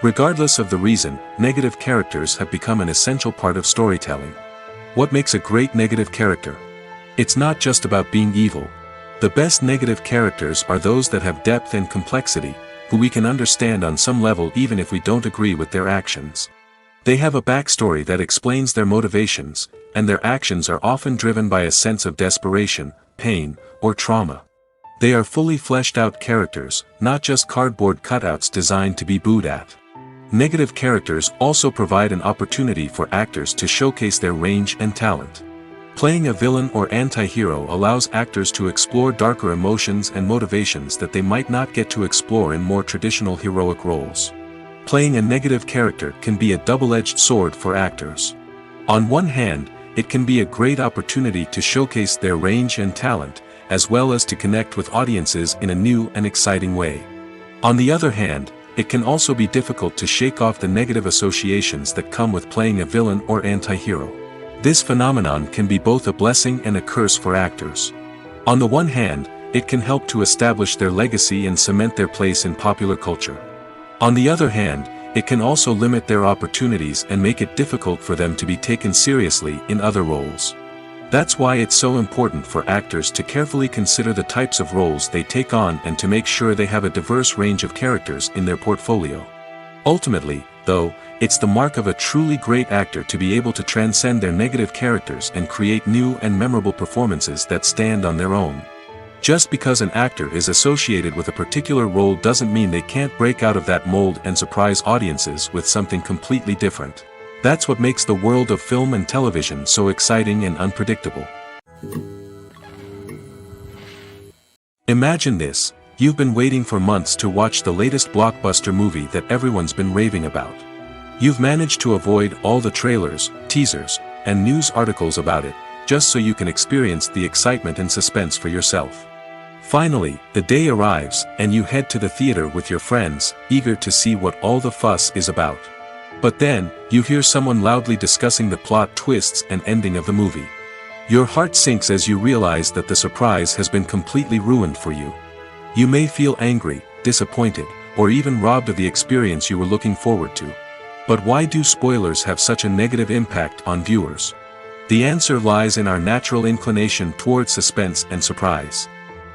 Regardless of the reason, negative characters have become an essential part of storytelling. What makes a great negative character? It's not just about being evil. The best negative characters are those that have depth and complexity, who we can understand on some level even if we don't agree with their actions. They have a backstory that explains their motivations, and their actions are often driven by a sense of desperation, pain, or trauma. They are fully fleshed out characters, not just cardboard cutouts designed to be booed at. Negative characters also provide an opportunity for actors to showcase their range and talent. Playing a villain or anti-hero allows actors to explore darker emotions and motivations that they might not get to explore in more traditional heroic roles. Playing a negative character can be a double-edged sword for actors. On one hand, it can be a great opportunity to showcase their range and talent, as well as to connect with audiences in a new and exciting way. On the other hand, it can also be difficult to shake off the negative associations that come with playing a villain or anti-hero. This phenomenon can be both a blessing and a curse for actors. On the one hand, it can help to establish their legacy and cement their place in popular culture. On the other hand, it can also limit their opportunities and make it difficult for them to be taken seriously in other roles. That's why it's so important for actors to carefully consider the types of roles they take on and to make sure they have a diverse range of characters in their portfolio. Ultimately, though, it's the mark of a truly great actor to be able to transcend their negative characters and create new and memorable performances that stand on their own. Just because an actor is associated with a particular role doesn't mean they can't break out of that mold and surprise audiences with something completely different. That's what makes the world of film and television so exciting and unpredictable. Imagine this: you've been waiting for months to watch the latest blockbuster movie that everyone's been raving about. You've managed to avoid all the trailers, teasers, and news articles about it, just so you can experience the excitement and suspense for yourself. Finally, the day arrives, and you head to the theater with your friends, eager to see what all the fuss is about. But then, you hear someone loudly discussing the plot twists and ending of the movie. Your heart sinks as you realize that the surprise has been completely ruined for you. You may feel angry, disappointed, or even robbed of the experience you were looking forward to. But why do spoilers have such a negative impact on viewers? The answer lies in our natural inclination toward suspense and surprise.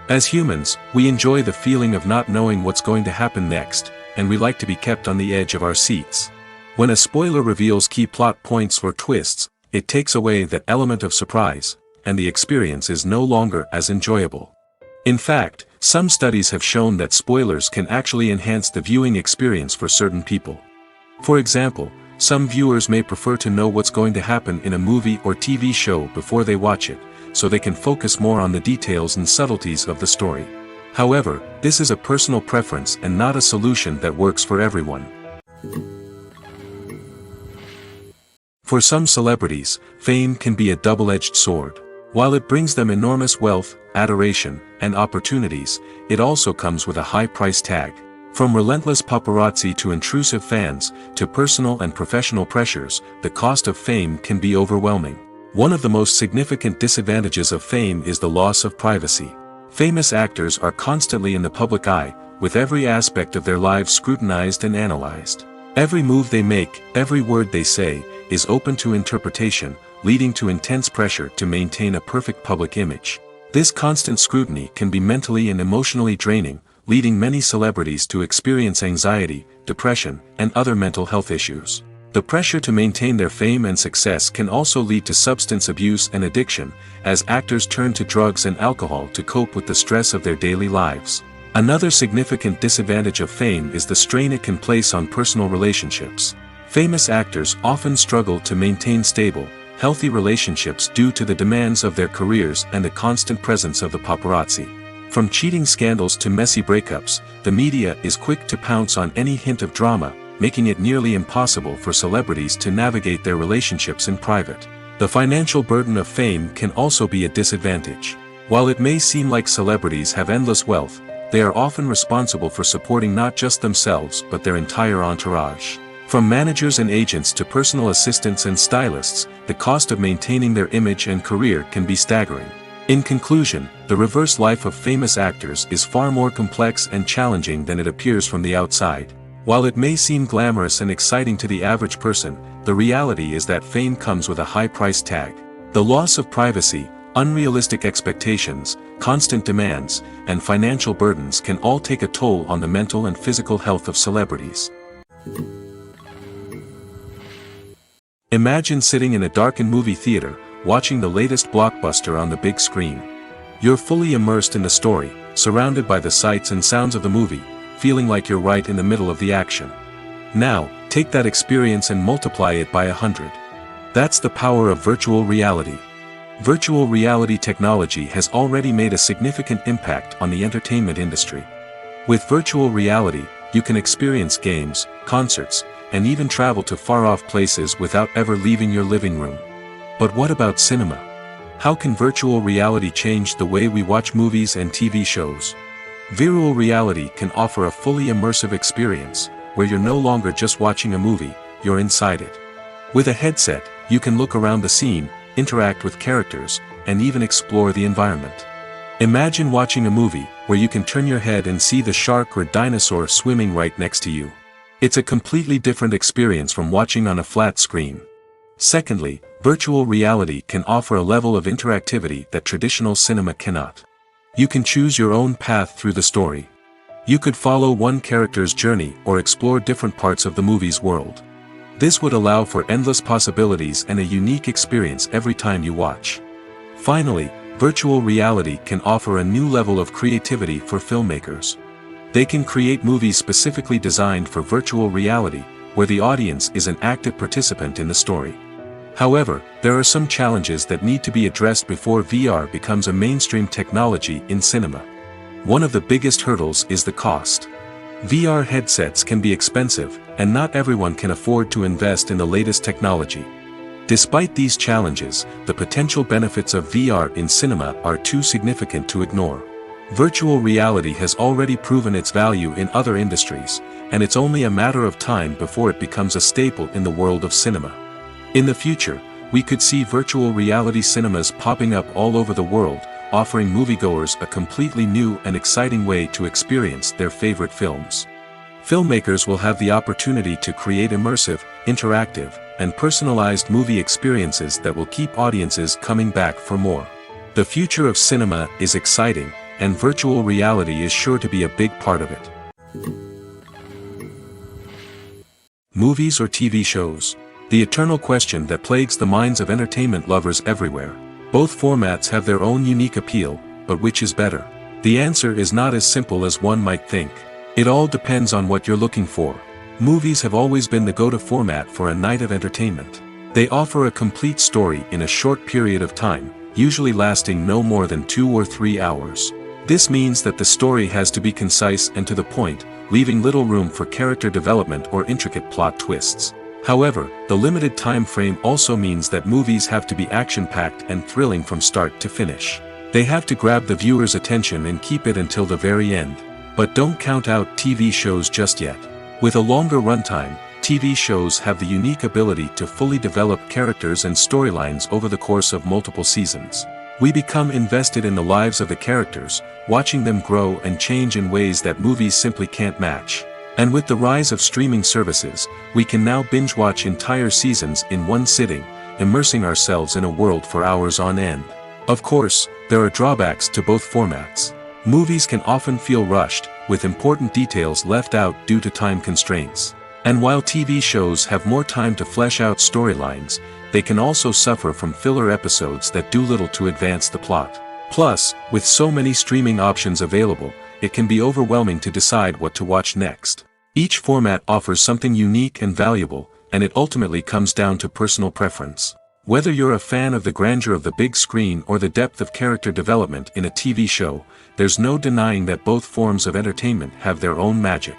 As humans, we enjoy the feeling of not knowing what's going to happen next, and we like to be kept on the edge of our seats. When a spoiler reveals key plot points or twists, it takes away that element of surprise, and the experience is no longer as enjoyable. In fact, some studies have shown that spoilers can actually enhance the viewing experience for certain people. For example, some viewers may prefer to know what's going to happen in a movie or TV show before they watch it, so they can focus more on the details and subtleties of the story. However, this is a personal preference and not a solution that works for everyone. For some celebrities, fame can be a double-edged sword. While it brings them enormous wealth, adoration, and opportunities, it also comes with a high price tag. From relentless paparazzi to intrusive fans, to personal and professional pressures, the cost of fame can be overwhelming. One of the most significant disadvantages of fame is the loss of privacy. Famous actors are constantly in the public eye, with every aspect of their lives scrutinized and analyzed. Every move they make, every word they say, is open to interpretation, leading to intense pressure to maintain a perfect public image. This constant scrutiny can be mentally and emotionally draining, leading many celebrities to experience anxiety, depression, and other mental health issues. The pressure to maintain their fame and success can also lead to substance abuse and addiction, as actors turn to drugs and alcohol to cope with the stress of their daily lives. Another significant disadvantage of fame is the strain it can place on personal relationships. Famous actors often struggle to maintain stable, healthy relationships due to the demands of their careers and the constant presence of the paparazzi. From cheating scandals to messy breakups, the media is quick to pounce on any hint of drama, making it nearly impossible for celebrities to navigate their relationships in private. The financial burden of fame can also be a disadvantage. While it may seem like celebrities have endless wealth, they are often responsible for supporting not just themselves but their entire entourage. From managers and agents to personal assistants and stylists, the cost of maintaining their image and career can be staggering. In conclusion, the reverse life of famous actors is far more complex and challenging than it appears from the outside. While it may seem glamorous and exciting to the average person, the reality is that fame comes with a high price tag. The loss of privacy, unrealistic expectations, constant demands, and financial burdens can all take a toll on the mental and physical health of celebrities. Imagine sitting in a darkened movie theater, watching the latest blockbuster on the big screen. You're fully immersed in the story, surrounded by the sights and sounds of the movie, feeling like you're right in the middle of the action. Now, Take that experience and multiply it by 100. That's the power of virtual reality. Virtual reality technology has already made a significant impact on the entertainment industry. With virtual reality, you can experience games, concerts, and even travel to far-off places without ever leaving your living room. But what about cinema? How can virtual reality change the way we watch movies and TV shows? Virtual reality can offer a fully immersive experience, where you're no longer just watching a movie, you're inside it. With a headset, you can look around the scene, interact with characters, and even explore the environment. Imagine watching a movie where you can turn your head and see the shark or dinosaur swimming right next to you. It's a completely different experience from watching on a flat screen. Secondly, virtual reality can offer a level of interactivity that traditional cinema cannot. You can choose your own path through the story. You could follow one character's journey or explore different parts of the movie's world. This would allow for endless possibilities and a unique experience every time you watch. Finally, virtual reality can offer a new level of creativity for filmmakers. They can create movies specifically designed for virtual reality, where the audience is an active participant in the story. However, there are some challenges that need to be addressed before VR becomes a mainstream technology in cinema. One of the biggest hurdles is the cost. VR headsets can be expensive, and not everyone can afford to invest in the latest technology. Despite these challenges, the potential benefits of VR in cinema are too significant to ignore. Virtual reality has already proven its value in other industries, and it's only a matter of time before it becomes a staple in the world of cinema. In the future, we could see virtual reality cinemas popping up all over the world, offering moviegoers a completely new and exciting way to experience their favorite films. Filmmakers will have the opportunity to create immersive, interactive, and personalized movie experiences that will keep audiences coming back for more. The future of cinema is exciting, and virtual reality is sure to be a big part of it. Movies or TV shows? The eternal question that plagues the minds of entertainment lovers everywhere. Both formats have their own unique appeal, but which is better? The answer is not as simple as one might think. It all depends on what you're looking for. Movies have always been the go-to format for a night of entertainment. They offer a complete story in a short period of time, usually lasting no more than 2 or 3 hours. This means that the story has to be concise and to the point, leaving little room for character development or intricate plot twists. However, the limited time frame also means that movies have to be action-packed and thrilling from start to finish. They have to grab the viewer's attention and keep it until the very end. But don't count out TV shows just yet. With a longer runtime, TV shows have the unique ability to fully develop characters and storylines over the course of multiple seasons. We become invested in the lives of the characters, watching them grow and change in ways that movies simply can't match. And with the rise of streaming services, we can now binge-watch entire seasons in one sitting, immersing ourselves in a world for hours on end. Of course, there are drawbacks to both formats. Movies can often feel rushed, with important details left out due to time constraints. And while TV shows have more time to flesh out storylines, they can also suffer from filler episodes that do little to advance the plot. Plus, with so many streaming options available, it can be overwhelming to decide what to watch next. Each format offers something unique and valuable, and it ultimately comes down to personal preference. Whether you're a fan of the grandeur of the big screen or the depth of character development in a TV show, there's no denying that both forms of entertainment have their own magic.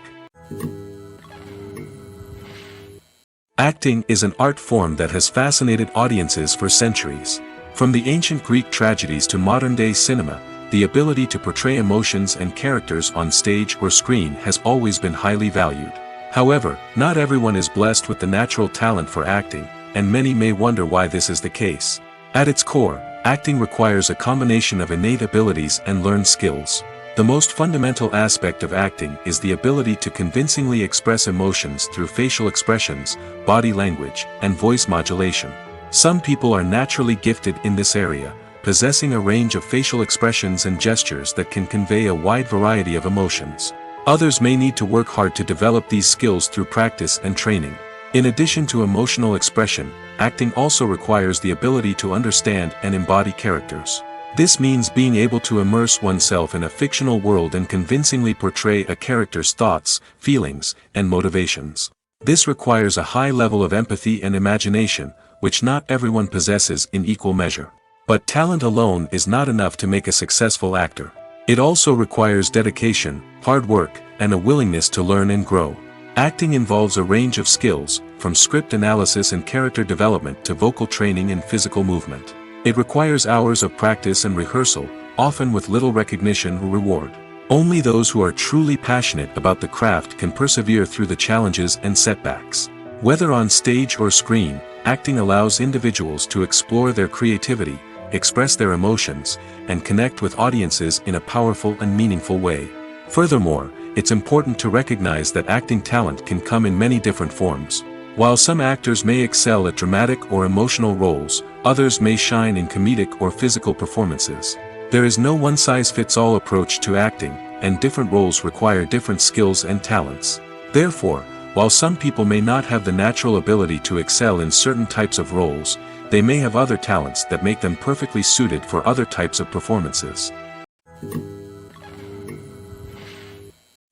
Acting is an art form that has fascinated audiences for centuries. From the ancient Greek tragedies to modern-day cinema, the ability to portray emotions and characters on stage or screen has always been highly valued. However, not everyone is blessed with the natural talent for acting, and many may wonder why this is the case. At its core, acting requires a combination of innate abilities and learned skills. The most fundamental aspect of acting is the ability to convincingly express emotions through facial expressions, body language, and voice modulation. Some people are naturally gifted in this area, possessing a range of facial expressions and gestures that can convey a wide variety of emotions. Others may need to work hard to develop these skills through practice and training. In addition to emotional expression, acting also requires the ability to understand and embody characters. This means being able to immerse oneself in a fictional world and convincingly portray a character's thoughts, feelings, and motivations. This requires a high level of empathy and imagination, which not everyone possesses in equal measure. But talent alone is not enough to make a successful actor. It also requires dedication, hard work, and a willingness to learn and grow. Acting involves a range of skills, from script analysis and character development to vocal training and physical movement. It requires hours of practice and rehearsal, often with little recognition or reward. Only those who are truly passionate about the craft can persevere through the challenges and setbacks. Whether on stage or screen, acting allows individuals to explore their creativity, express their emotions, and connect with audiences in a powerful and meaningful way. Furthermore, it's important to recognize that acting talent can come in many different forms. While some actors may excel at dramatic or emotional roles, others may shine in comedic or physical performances. There is no one-size-fits-all approach to acting, and different roles require different skills and talents. Therefore, while some people may not have the natural ability to excel in certain types of roles, they may have other talents that make them perfectly suited for other types of performances.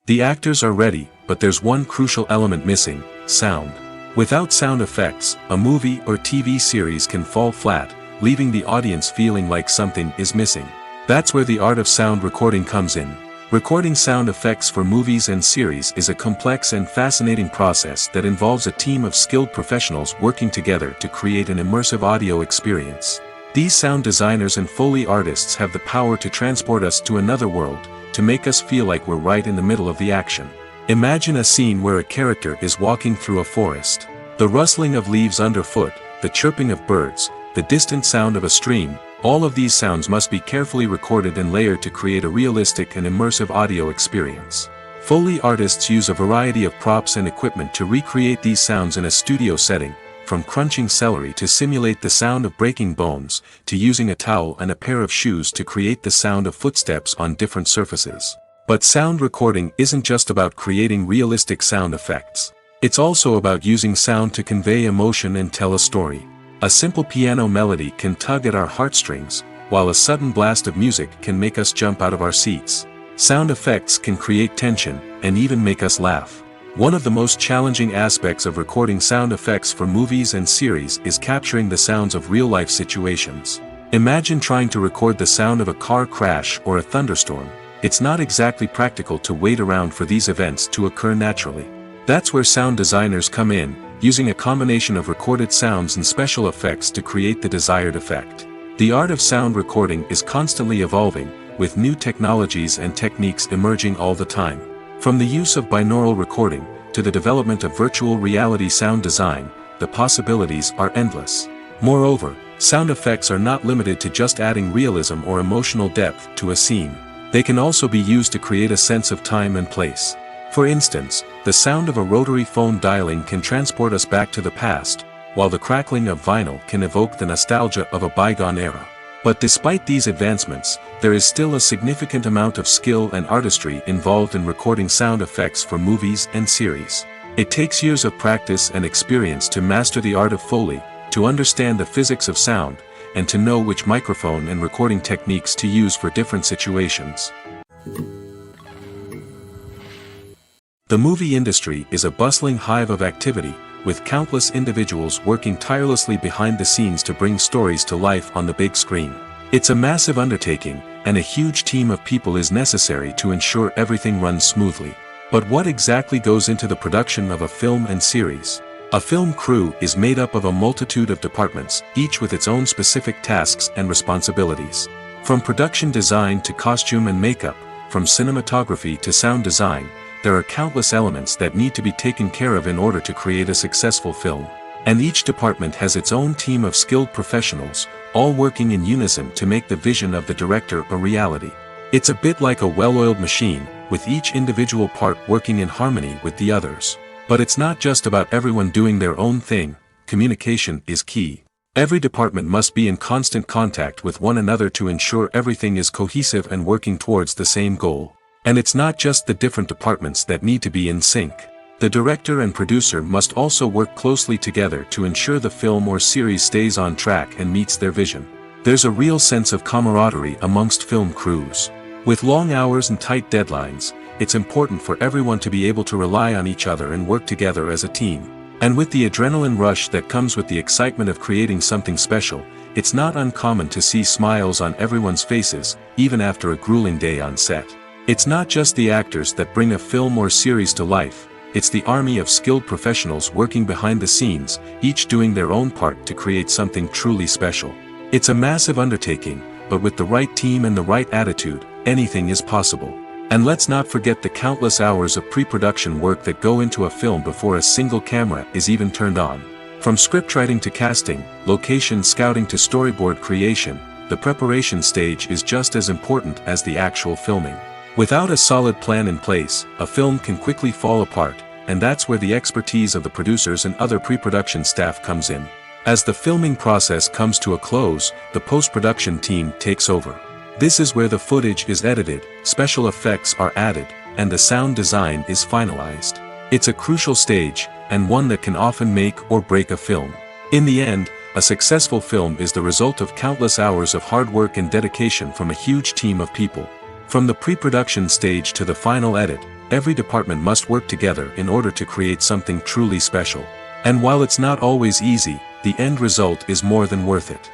The actors are ready, but there's one crucial element missing: sound. Without sound effects, a movie or TV series can fall flat, leaving the audience feeling like something is missing. That's where the art of sound recording comes in. Recording sound effects for movies and series is a complex and fascinating process that involves a team of skilled professionals working together to create an immersive audio experience. These sound designers and Foley artists have the power to transport us to another world, to make us feel like we're right in the middle of the action. Imagine a scene where a character is walking through a forest. The rustling of leaves underfoot, the chirping of birds, the distant sound of a stream, all of these sounds must be carefully recorded and layered to create a realistic and immersive audio experience. Foley artists use a variety of props and equipment to recreate these sounds in a studio setting, from crunching celery to simulate the sound of breaking bones, to using a towel and a pair of shoes to create the sound of footsteps on different surfaces. But sound recording isn't just about creating realistic sound effects. It's also about using sound to convey emotion and tell a story. A simple piano melody can tug at our heartstrings, while a sudden blast of music can make us jump out of our seats. Sound effects can create tension, and even make us laugh. One of the most challenging aspects of recording sound effects for movies and series is capturing the sounds of real-life situations. Imagine trying to record the sound of a car crash or a thunderstorm. It's not exactly practical to wait around for these events to occur naturally. That's where sound designers come in, using a combination of recorded sounds and special effects to create the desired effect. The art of sound recording is constantly evolving, with new technologies and techniques emerging all the time. From the use of binaural recording, to the development of virtual reality sound design, the possibilities are endless. Moreover, sound effects are not limited to just adding realism or emotional depth to a scene. They can also be used to create a sense of time and place. For instance, the sound of a rotary phone dialing can transport us back to the past, while the crackling of vinyl can evoke the nostalgia of a bygone era. But despite these advancements, there is still a significant amount of skill and artistry involved in recording sound effects for movies and series. It takes years of practice and experience to master the art of Foley, to understand the physics of sound, and to know which microphone and recording techniques to use for different situations. The movie industry is a bustling hive of activity, with countless individuals working tirelessly behind the scenes to bring stories to life on the big screen. It's a massive undertaking, and a huge team of people is necessary to ensure everything runs smoothly. But what exactly goes into the production of a film and series? A film crew is made up of a multitude of departments, each with its own specific tasks and responsibilities. From production design to costume and makeup, from cinematography to sound design, there are countless elements that need to be taken care of in order to create a successful film. And each department has its own team of skilled professionals, all working in unison to make the vision of the director a reality. It's a bit like a well-oiled machine, with each individual part working in harmony with the others. But it's not just about everyone doing their own thing. Communication is key. Every department must be in constant contact with one another to ensure everything is cohesive and working towards the same goal. And it's not just the different departments that need to be in sync. The director and producer must also work closely together to ensure the film or series stays on track and meets their vision. There's a real sense of camaraderie amongst film crews. With long hours and tight deadlines, it's important for everyone to be able to rely on each other and work together as a team. And with the adrenaline rush that comes with the excitement of creating something special, it's not uncommon to see smiles on everyone's faces, even after a grueling day on set. It's not just the actors that bring a film or series to life, it's the army of skilled professionals working behind the scenes, each doing their own part to create something truly special. It's a massive undertaking, but with the right team and the right attitude, anything is possible. And let's not forget the countless hours of pre-production work that go into a film before a single camera is even turned on. From scriptwriting to casting, location scouting to storyboard creation, the preparation stage is just as important as the actual filming. Without a solid plan in place, a film can quickly fall apart, and that's where the expertise of the producers and other pre-production staff comes in. As the filming process comes to a close, the post-production team takes over. This is where the footage is edited, special effects are added, and the sound design is finalized. It's a crucial stage, and one that can often make or break a film. In the end, a successful film is the result of countless hours of hard work and dedication from a huge team of people. From the pre-production stage to the final edit, every department must work together in order to create something truly special. And while it's not always easy, the end result is more than worth it.